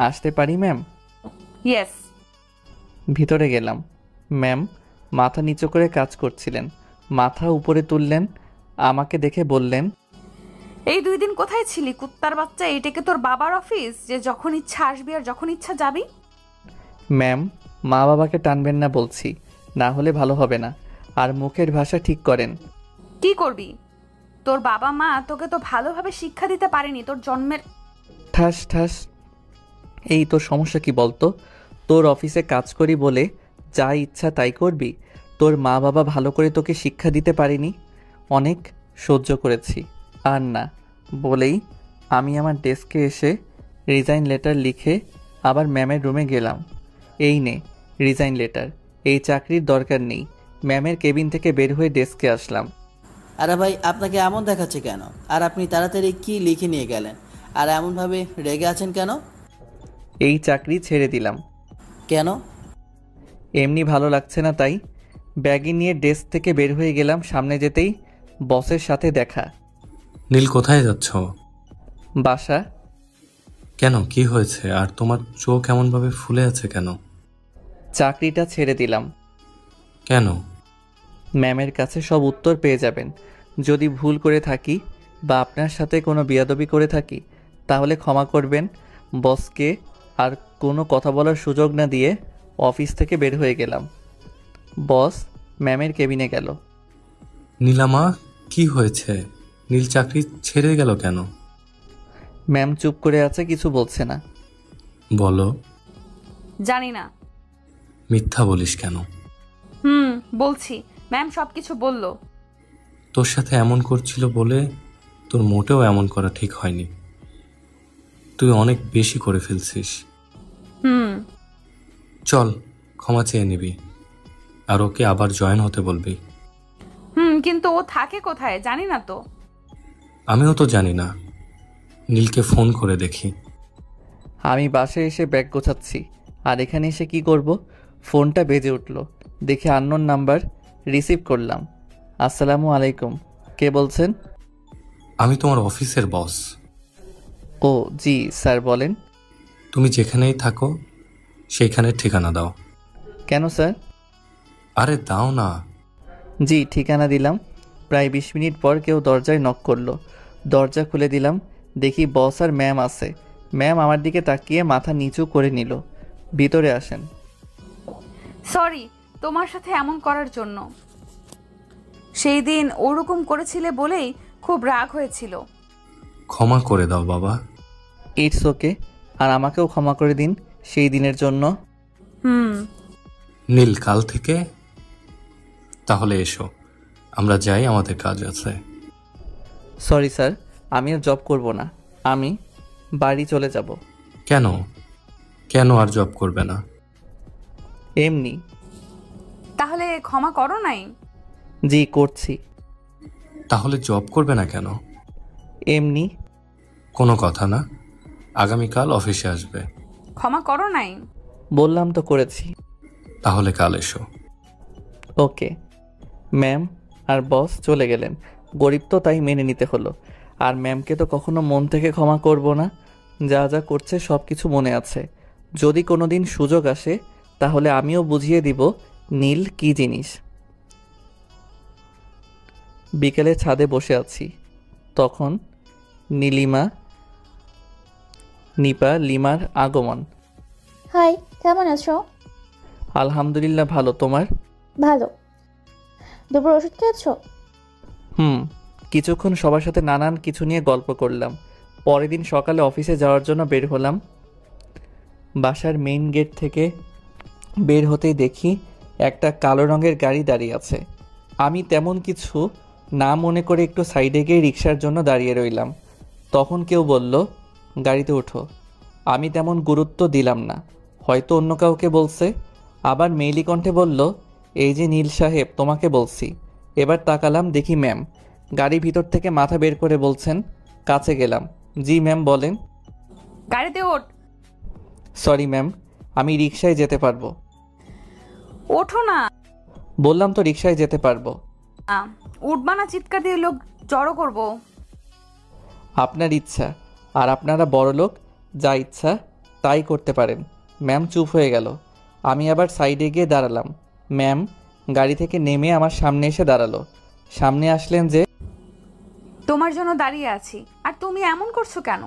আসতে পারি ম্যাম? ইয়েস। ভিতরে গেলাম। ম্যাম মাথা নিচু করে কাজ করছিলেন। মাথা উপরে তুললেন, আমাকে দেখে বললেন, এই 2 দিন কোথায় ছিলি কুত্তার বাচ্চা? এটাকে তোর বাবার অফিস যে যখন ইচ্ছা আসবি আর যখন ইচ্ছা যাবি? ম্যাম মা বাবাকে টানবেন না বলছি, না হলে ভালো হবে না। আর মুখের ভাষা ঠিক করেন। কি করবি? তোর বাবা মা তোকে তো ভালোভাবে শিক্ষা দিতে পারেনি তোর জন্মের। ঠাস ঠাস। এই তোর সমস্যা কি বলতো? তোর অফিসে কাজ করি বলে যা ইচ্ছা তাই করবি? তোর মা বাবা ভালো করে তোকে শিক্ষা দিতে পারেনি? অনেক সহ্য করেছি, আর না বলেই আমি আমার ডেস্কে এসে রিজাইন লেটার লিখে আবার ম্যামের রুমে গেলাম। এই নে রিজাইন লেটার, এই চাকরির দরকার নেই। ম্যামের কেবিন থেকে বের হয়ে ডেস্কে আসলাম। আরে ভাই, আপনাকে এমন দেখাচ্ছে কেন? আর আপনি তাড়াতাড়ি কি লিখে নিয়ে গেলেন? আর এমনভাবে রেগে আছেন কেন? এই চাকরি ছেড়ে দিলাম। কেন? এমনি ভালো লাগছে না তাই। ব্যাগে নিয়ে ডেস্ক থেকে বের হয়ে গেলাম। সামনে যেতেই বসের সাথে দেখা। নীল, কোথায় যাচ্ছ? বাসা। কেন, কি হয়েছে? আর তোমার চোখ এমনভাবে ফুলে আছে কেন? চাকরিটা ছেড়ে দিলাম। কেন? ম্যামের কাছে সব উত্তর পেয়ে যাবেন। যদি ভুল করে থাকি বা আপনার সাথে কোনো বেয়াদবি করে থাকি তাহলে ক্ষমা করবেন। বসকে আর কোনো কথা বলার সুযোগ না দিয়ে অফিস থেকে বের হয়ে গেলাম। বস ম্যামের কেবিনে গেল। নীলামা, কি হয়েছে? নীল চাকরি ছেড়ে গেল কেন? ম্যাম চুপ করে আছে, কিছু বলছে না। বলো। জানি না। মিথ্যা বলিস কেন? বলছি, ম্যাম সবকিছু বলল। তোর সাথে এমন করছিল বলে তোর মোটেও এমন করা ঠিক হয়নি। তুই অনেক বেশি করে ফেলছিস। চল, ক্ষমা চেয়ে নিবি আর ওকে আবার জয়েন হতে বলবি। কিন্তু ও থাকে কোথায় জানি না তো। আমিও তো জানি না। নীলকে ফোন করে দেখি। আমি বাসায় এসে ব্যাগ গোছাচ্ছি, আর এখানে এসে কি করব? ফোনটা বেজে উঠল। দেখে আননোন নাম্বার, রিসিভ করলাম। আসসালামু আলাইকুম, কে বলছেন? আমি তোমার অফিসের বস। ও জি স্যার, বলেন। তুমি যেখানেই থাকো সেইখানে ঠিকানা দাও। কেন স্যার? আরে দাও না। জি ঠিকানা দিলাম। প্রায় 20 মিনিট পর কেউ দরজায় নক করলো। দরজা খুলে দিলাম। দেখি বস আর ম্যাম আছে। ম্যাম আমার দিকে তাকিয়ে মাথা নিচু করে নিল। ভিতরে আসেন। সরি তোমার সাথে এমন করার জন্য। সেই দিন ওরকম করেছিলে বলেই খুব রাগ হয়েছিল। ক্ষমা করে দাও বাবা। ইটস ওকে, আর আমাকেও ক্ষমা করে দিন সেই দিনের জন্য। নীল, কাল থেকে তাহলে এসো, আমরা যাই, আমাদের কাজ আছে। সরি স্যার, আমি আর জব করব না। আমি বাড়ি চলে যাব। কেন? কেন আর জব করবে না? এমনি। তাহলে ক্ষমা করো নাই? জি করছি। তাহলে জব করবে না কেন? এমনি। কোনো কথা না, আগামীকাল অফিসে আসবে। ক্ষমা করো নাই? বললাম তো করেছি। তাহলে কাল এসো। ওকে। ম্যাম আর বস চলে গেলেন। গরিব তো তাই মেনে নিতে হলো। আর ম্যামকে তো কখনো মন থেকে ক্ষমা করব না। যা যা করছে সব কিছু মনে আছে। যদি কোনো দিন সুযোগ আসে তাহলে আমিও বুঝিয়ে দিব নীল কি জিনিস। বিকেলে ছাদে বসে আছি, তখন নিপা লিমার আগমন। হাই, কেমন আছো? আলহামদুলিল্লাহ ভালো, তোমার? ভালো। দুপুর ওষুধ খেয়েছো? কিছুক্ষণ সবার সাথে নানান কিছু নিয়ে গল্প করলাম। পরের দিন সকালে অফিসে যাওয়ার জন্য বের হলাম। বাসার মেইন গেট থেকে বের হতেই দেখি একটা কালো রঙের গাড়ি দাঁড়িয়ে আছে। আমি তেমন কিছু না মনে করে একটু সাইডে গিয়ে রিক্সার জন্য দাঁড়িয়ে রইলাম। তখন কেউ বলল, গাড়িতে ওঠো। আমি তেমন গুরুত্ব দিলাম না, হয়তো অন্য কাউকে বলছে। আবার মেইলি কণ্ঠে বলল, এই যে নীল সাহেব, তোমাকে বলছি। এবার তাকালাম, দেখি ম্যাম গাড়ি ভিতর থেকে মাথা বের করে বলছেন। কাছে গেলাম। জি ম্যাম বলেন। গাড়িতে ওঠ। সরি ম্যাম, আমি রিক্সায় যেতে পারবো। ওঠো না। বললাম তো রিক্সায় যেতে পারবো। উঠবা না, চিৎকার দিয়ে লোক জড়ো করবো। আপনার ইচ্ছা, আর আপনারা বড় লোক, যা ইচ্ছা তাই করতে পারেন। ম্যাম চুপ হয়ে গেল। আমি আবার সাইডে গিয়ে দাঁড়ালাম। ম্যাম গাড়ি থেকে নেমে আমার সামনে এসে দাঁড়ালো। সামনে আসলেন যে, তোমার জন্য দাঁড়িয়ে আছি, আর তুমি এমন করছো কেন?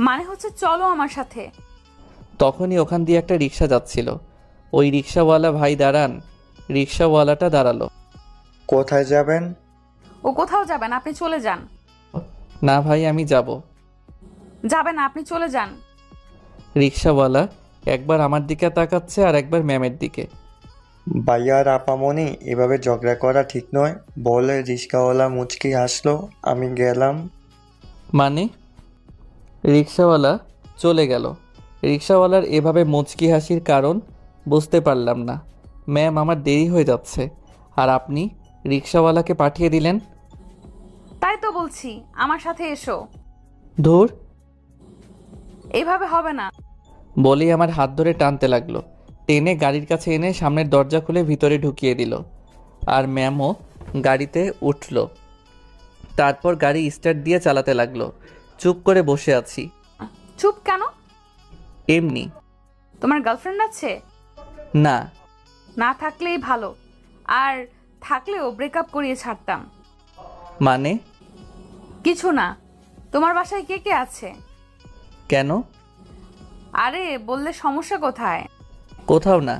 মানে হচ্ছে চলো আমার সাথে। তখনই ওখান দিয়ে একটা রিক্সা যাচ্ছিল। ওই রিক্সাওয়ালা ভাই দাঁড়ান। রিক্সাওয়ালাটা দাঁড়ালো। কোথায় যাবেন? ও কোথাও যাবেন, আপনি চলে যান। না ভাই, আমি যাব। যাবেন না, আপনি চলে যান। রিক্সাওয়ালা একবার আমার দিকে তাকাচ্ছে আর একবার ম্যামের দিকে। ভাইয়ার আপামনি এভাবে ঝগড়া করা ঠিক নয় বলে রিক্সাওয়ালা মুচকি হাসলো। আমি গেলাম। মানে? রিক্সাওয়ালা চলে গেল। রিক্সাওয়ালার এভাবে মুচকি হাসির কারণ বুঝতে পারলাম না। ম্যাম, আমার দেরি হয়ে যাচ্ছে, আর আপনি রিক্সাওয়ালাকে পাঠিয়ে দিলেন। তাই তো বলছি, আমার সাথে এসো। ধুর, এইভাবে হবে না। বলেই আমার হাত ধরে টানতে লাগলো। টেনে গাড়ির কাছে এনে সামনের দরজা খুলে ভিতরে ঢুকিয়ে দিল। আর ম্যামও গাড়িতে উঠল। তারপর গাড়ি স্টার্ট দিয়ে চালাতে লাগলো। চুপ করে বসে আছি। চুপ কেন? এমনি। তোমার গার্লফ্রেন্ড আছে? না। না থাকলেই ভালো, আর থাকলেও ব্রেকআপ করিয়ে ছাড়তাম। মানে? কিছু না। তোমার বাসায় কে কে আছে? কেন? আরে বললে সমস্যা কোথায়? কোথাও না।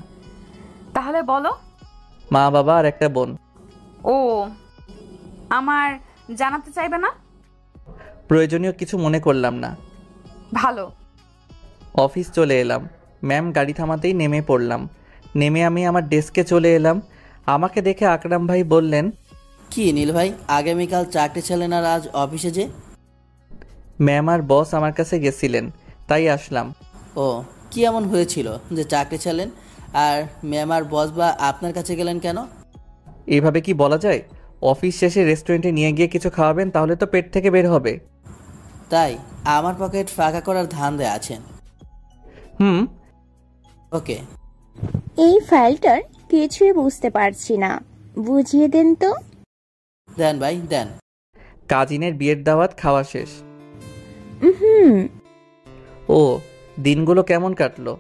তাহলে বলো। মা, বাবা আর একটা বোন। ও, আমার জানাতে চাইবে না? প্রয়োজনীয় কিছু মনে করলাম না। ভালো। অফিস চলে এলাম। ম্যাম গাড়ি থামাতেই নেমে পড়লাম। নেমে আমি আমার ডেস্কে চলে এলাম। আমাকে দেখে আকরাম ভাই বললেন, কি নীল ভাই, আগামীকাল চাকরি ছিলেন আর আজ অফিসে যে? ম্যাম আর বস আমার কাছে গেছিলেন, তাই আসলাম। ও, কি এমন হয়েছিল যে চাকরি ছিলেন আর ম্যাম আর বস বা আপনার কাছে গেলেন কেন? এইভাবে কি বলা যায়? অফিস শেষে রেস্টুরেন্টে নিয়ে গিয়ে কিছু খাওয়াবেন, তাহলে তো পেট থেকে বের হবে। তাই আমার পকেট ফাঁকা করার ধান্দায় আছেন? ওকে। এই ফাইলটার কিছুই বুঝতে পারছি না, বুঝিয়ে দেন তো। দেন ভাই দেন। কাজিনের বিয়ের দাওয়াত খাওয়া শেষ। ও, দিনগুলো কেমন কাটলো?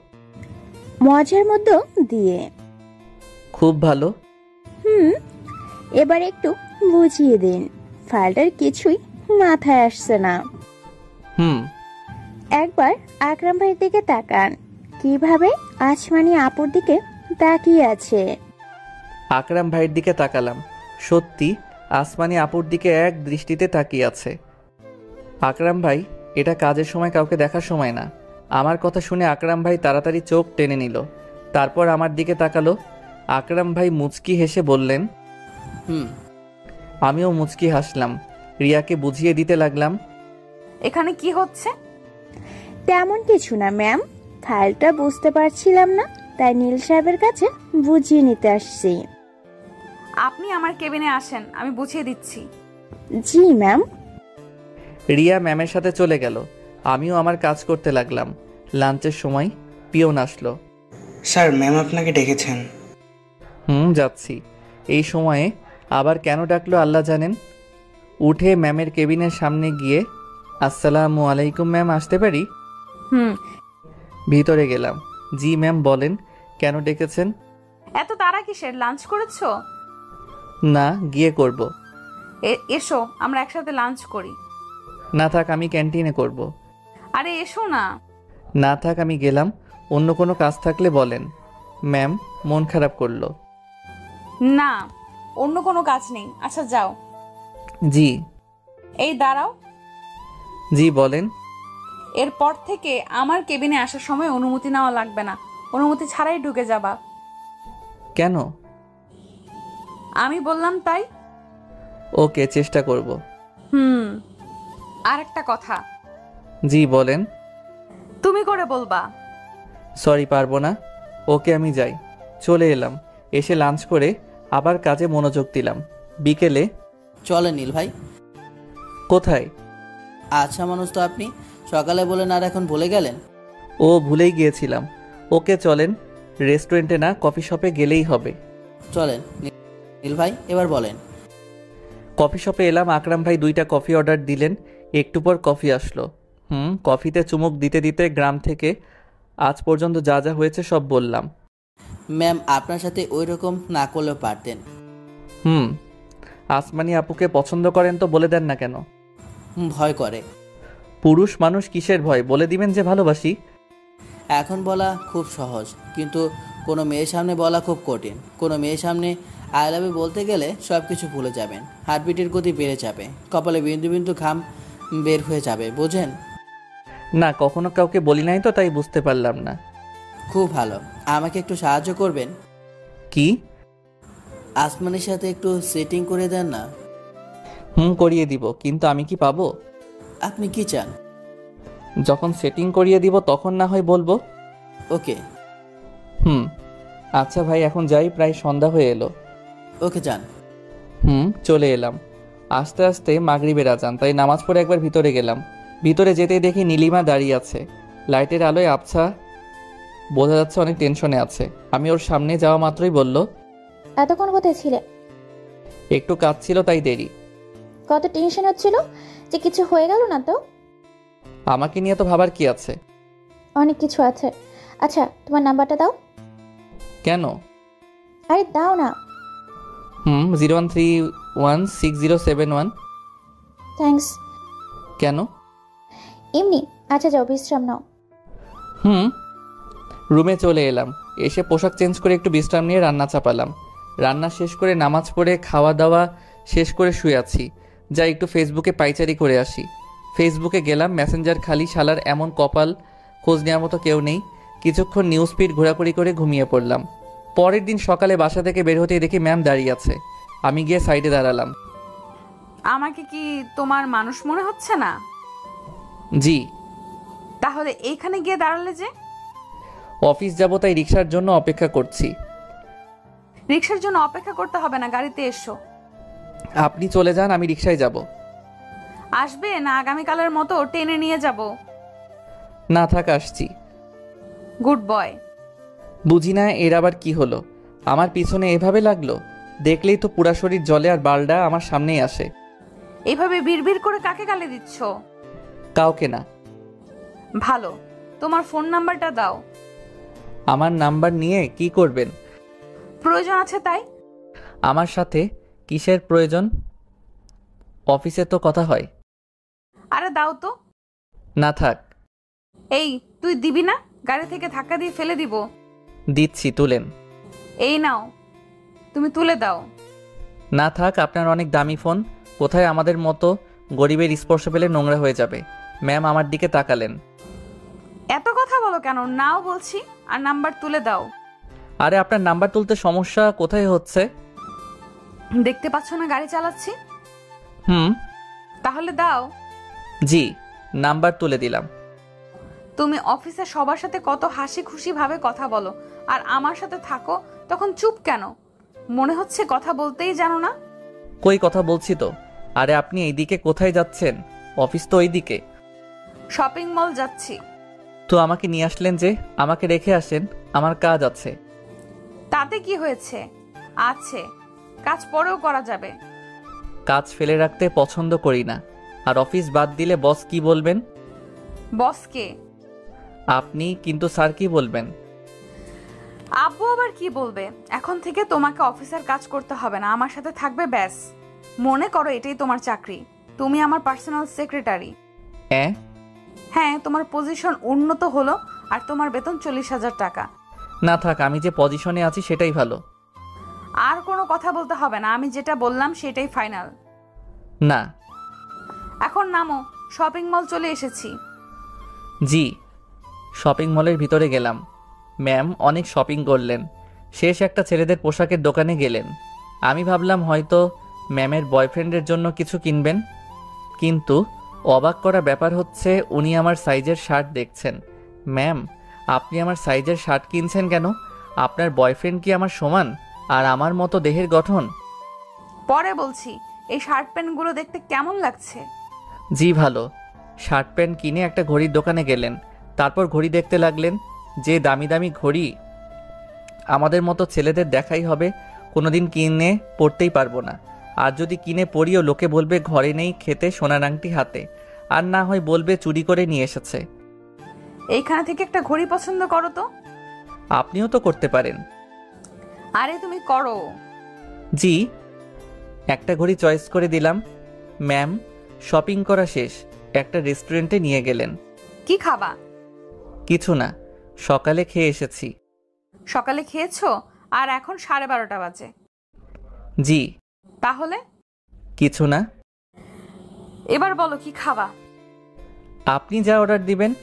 মজার মতো দিয়ে। খুব ভালো। এবার একটু বুঝিয়ে দিন, ফাইলটার কিছুই মাথায় আসছে না। একবার আকরাম ভাইয়ের দিকে তাকান, কিভাবে আসমানি আপুর দিকে তাকিয়ে আছে। আকরাম ভাইয়ের দিকে তাকালাম। সত্যি আসমানি আপুর দিকে এক দৃষ্টিতে তাকিয়ে আছে। আকরাম ভাই, এটা কাজের সময় কাউকে দেখার সময় না। আমার কথা শুনে আকরাম ভাই তাড়াতাড়ি চোখ টেনে নিল। তারপর আমার দিকে তাকালো। আকরাম ভাই মুচকি হেসে বললেন, আমিও মুচকি হাসলাম। রিয়াকে বুঝিয়ে দিতে লাগলাম, এখানে কি হচ্ছে? তেমন কিছু না ম্যাম, ফাইলটা বুঝতে পারছিলাম না, তাই নীল সাহেবের কাছে বুঝিয়ে নিতে আসছি। আপনি আমার কেবিনে আসেন, আমি বুঝিয়ে দিচ্ছি। জি ম্যাম। রিয়া ম্যামের সাথে চলে গেল। আমিও আমার কাজ করতে লাগলাম। লাঞ্চের সময় পিয়ন আসলো। স্যার, ম্যাম আপনাকে ডেকেছেন। যাচ্ছি। এই সময়ে আবার কেন ডাকলো আল্লাহ জানেন। উঠে ম্যামের কেবিনের সামনে গিয়ে, আসসালামু আলাইকুম ম্যাম, আসতে পারি? ভিতরে গেলাম। জি ম্যাম, বলেন কেন ডেকেছেন? এত তাড়া কিসের? লাঞ্চ করেছো? না, গিয়ে করব। এসো, আমরা একসাথে লাঞ্চ করি। না থাক, আমি ক্যান্টিনে করব। আরে এসো না। না থাক, আমি গেলাম। অন্য কোনো কাজ থাকলে বলেন। ম্যাম মন খারাপ করলো। না, অন্য কোনো কাজ নেই। আচ্ছা যাও। জি। এই দাঁড়াও। জি বলেন। এরপর থেকে আমার কেবিনে আসার সময় অনুমতি নেওয়া লাগবে না। অনুমতি ছাড়াই ঢুকে যাবা। কেন? আমি বললাম তাই। ওকে, চেষ্টা করব। আর একটা কথা। জি বলেন। তুমি করে বলবা। সরি, পারবো না। ওকে, আমি যাই। চলে এলাম। এসে লাঞ্চ করে আবার কাজে মনোযোগ দিলাম। বিকেলে চলে নীল ভাই। কোথায়? আচ্ছা মানুষ তো আপনি, সকালে বলেন আর এখন ভুলে গেলেন। ও, ভুলেই গিয়েছিলাম। ওকে চলেন। রেস্টুরেন্টে না, কফি শপে গেলেই হবে। চলেন নীল ভাই, এবার বলেন। কফি শপে এলাম। আকরাম ভাই 2টা কফি অর্ডার দিলেন। একটু পর কফি আসলো। কফিতে চুমুক দিতে দিতে গ্রাম থেকে আজ পর্যন্ত যা যা হয়েছে সব বললাম। ম্যাম আপনার সাথে ওই রকম না করলেও পারতেন। আসমানি আপুকে পছন্দ করেন তো বলে দেন না কেন? ভয় করে। পুরুষ মানুষ কিসের ভয়, বলে দিবেন যে ভালোবাসি। এখন বলা খুব সহজ, কিন্তু কোনো মেয়ের সামনে বলা খুব কঠিন। কোনো মেয়ের সামনে আই লাভ ইউ বলতে গেলে সব কিছু ভুলে যাবেন, হার্টবিটের গতি বেড়ে যাবে, কপালে বিন্দু বিন্দু ঘাম বের হয়ে যাবে, বোঝেন? না, কখনো কাউকে বলি নাই তো, তাই বুঝতে পারলাম না। খুব ভালো, আমাকে একটু সাহায্য করবেন? কি? আসমানের সাথে একটু সেটিং করে দেন না। করিয়ে দিব, কিন্তু আমি কি পাবো? আপনি কি চান? যখন সেটিং করিয়ে দিব তখন না হয় বলবো। ওকে। আচ্ছা ভাই, এখন যাই, প্রায় সন্ধ্যা হয়ে এলো। ওকে যান। চলে এলাম। আস্তে আস্তে মাগরিবের আজান, তাই নামাজ পড়ে একবার ভিতরে গেলাম। ভিতরে যেতেই দেখি নীলিমা দাঁড়িয়ে আছে, লাইটের আলোয় আবছা, বোঝা যাচ্ছে অনেক টেনশনে আছে। আমি ওর সামনে যাওয়া মাত্রই বলল, এতক্ষণ কোথায় ছিলে? একটু কাজ ছিল তাই দেরি। কত টেনশন হচ্ছিল যে কিছু হয়ে গেল না তো? আমাকে নিয়ে তো ভাবার কি আছে? অনেক কিছু আছে। আচ্ছা, তোমার নাম্বারটা দাও। কেন? আরে দাও না। 01316071। থ্যাঙ্কস। কেন? এমনি। আচ্ছা যাও, বিশ্রাম নাও। রুমে চলে এলাম। এসে পোশাক চেঞ্জ করে একটু বিশ্রাম নিয়ে রান্না চাপালাম। রান্না শেষ করে নামাজ পড়ে খাওয়া দাওয়া শেষ করে শুয়ে আছি। যাই একটু ফেসবুকে পাইচারি করে আসি। ফেসবুকে গেলাম, মেসেঞ্জার খালি, শালার এমন কপাল, খোঁজ নেওয়ার মতো কেউ নেই। কিছুক্ষণ নিউজ ফিড ঘোরাঘুরি করে ঘুমিয়ে পড়লাম। পরের দিন সকালে বাসা থেকে বের হতেই দেখি ম্যাম দাঁড়িয়ে আছে। আমি গিয়ে সাইডে দাঁড়ালাম। আমাকে কি তোমার মানুষ মনে হচ্ছে না? জি। তাহলে এইখানে গিয়ে দাঁড়ালে যে? অফিস যাব, তাই রিক্সার জন্য অপেক্ষা করছি। রিক্সার জন্য অপেক্ষা করতে হবে না, গাড়িতে এসো। আপনি চলে যান, আমি রিক্সায় যাব। আসবে না আগামীকালের মতো টেনে নিয়ে যাব? না থাক, আসছি। Good boy. বুঝি না এর আবার কি হলো, আমার পিছনে এভাবে লাগলো। দেখলেই তো পুরা শরীর জলে, আর বালডা আমার সামনেই আসে। এভাবে বিড়বিড় করে কাকে গালি দিচ্ছ? কাউকে না। ভালো, তোমার ফোন নাম্বারটা দাও। আমার নাম্বার নিয়ে কি করবেন? প্রয়োজন আছে তাই। আমার সাথে কিসের প্রয়োজন? অফিসে তো কথা হয়। আরে দাও তো। না থাক। এই, তুই দিবি না? গাড়ি থেকে ধাক্কা দিয়ে ফেলে দিব। দিচ্ছি, তুলেন। এই নাও, তুমি তুলে দাও। না থাক, আপনার অনেক দামি ফোন, কোথায় আমাদের মতো গরিবের স্পর্শ পেলে নোংরা হয়ে যাবে। ম্যাম আমার দিকে তাকালেন। এত কথা বলো কেন? নাও বলছি, আর নাম্বার তুলে দাও। আরে আপনার নাম্বার তুলতে সমস্যা কোথায় হচ্ছে? দেখতে পাচ্ছ না গাড়ি চালাচ্ছি? তাহলে দাও। জি, নাম্বার তুলে দিলাম। তুমি অফিসে সবার সাথে কত হাসি খুশি ভাবে কথা বলো, আর আমার সাথে থাকো তখন চুপ কেন? মনে হচ্ছে কথা বলতেই জানো না। কই, কথা বলছি তো। আরে আপনি এইদিকে কোথায় যাচ্ছেন? অফিস তো ওইদিকে। শপিং মল যাচ্ছি। তো আমাকে নিয়ে আসলেন যে? আমাকে রেখে আসেন, আমার কাজ আছে। তাতে কি হয়েছে? আছে, কাজ পরেও করা যাবে। কাজ ফেলে রাখতে পছন্দ করি না। আর অফিস বাদ দিলে বস কি বলবেন? বস কে? আপনি, কিন্তু স্যার কি বলবেন? আব্বু আবার কি বলবে? এখন থেকে তোমাকে অফিসের কাজ করতে হবে না, আমার সাথে থাকবে ব্যাস। মনে করো এটাই তোমার চাকরি, তুমি আমার পার্সোনাল সেক্রেটারি। হ্যাঁ, তোমার পজিশন উন্নত হলো, আর তোমার বেতন 40,000 টাকা। না থাক, আমি যে পজিশনে আছি সেটাই ভালো। আর কোনো কথা বলতে হবে না, আমি যেটা বললাম সেটাই ফাইনাল। না। এখন নামো, শপিং মল চলে এসেছি। জি। শপিং মলের ভিতরে গেলাম। ম্যাম অনেক শপিং করলেন। শেষ একটা ছেলেদের পোশাকের দোকানে গেলেন। আমি ভাবলাম হয়তো ম্যামের বয়ফ্রেন্ডের জন্য কিছু কিনবেন, কিন্তু অবাক করা ব্যাপার হচ্ছে উনি আমার সাইজের শার্ট দেখছেন। ম্যাম, আপনি আমার সাইজের শার্ট কিনছেন কেন? আপনার বয়ফ্রেন্ড কি আমার সমান আর আমার মতো দেহের গঠন? পরে বলছি। এই শার্ট প্যান্টগুলো দেখতে কেমন লাগছে? জি ভালো। শার্ট প্যান্ট কিনে একটা ঘড়ির দোকানে গেলেন, তারপর ঘড়ি দেখতে লাগলেন। যে দামি দামি ঘড়ি আমাদের মতো ছেলেদের দেখাই হবে, কোনোদিন কিনে পড়তেই পারবো না। আর যদি কিনে পড়িও লোকে বলবে ঘরে নেই খেতে সোনার আংটি হাতে। আর না হয় বলবে চুরি করে নিয়ে এসেছে। এইখানে থেকে একটা ঘড়ি পছন্দ করো তো। আপনিও তো করতে পারেন। আরে তুমি করো। জি। একটা ঘড়ি চয়েস করে দিলাম। ম্যাম, শপিং করা শেষ, একটা রেস্টুরেন্টে নিয়ে গেলেন। কি খাবা? কিছু না, সকালে খেয়ে এসেছি। সকালে খেয়েছো আর এখন 12:30 বাজে। জি। তাহলে? কিছু না। এবার বলো কি খাবা? আপনি যা অর্ডার দিবেন।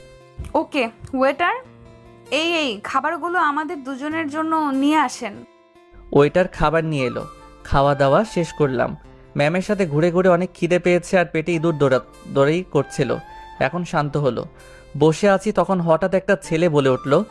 ওকে ওয়েটার, এই খাবারগুলো আমাদের দুজনের জন্য নিয়ে আসেন। ওয়েটার খাবার নিয়ে এলো। খাওয়া দাওয়া শেষ করলাম। ম্যামের সাথে ঘুরে ঘুরে অনেক খিদে পেয়েছে আর পেটে ইঁদুর দৌড়াই করছিল। এখন শান্ত হলো। বসে আছি, তখন হঠাৎ একটা ছেলে বলে উঠল,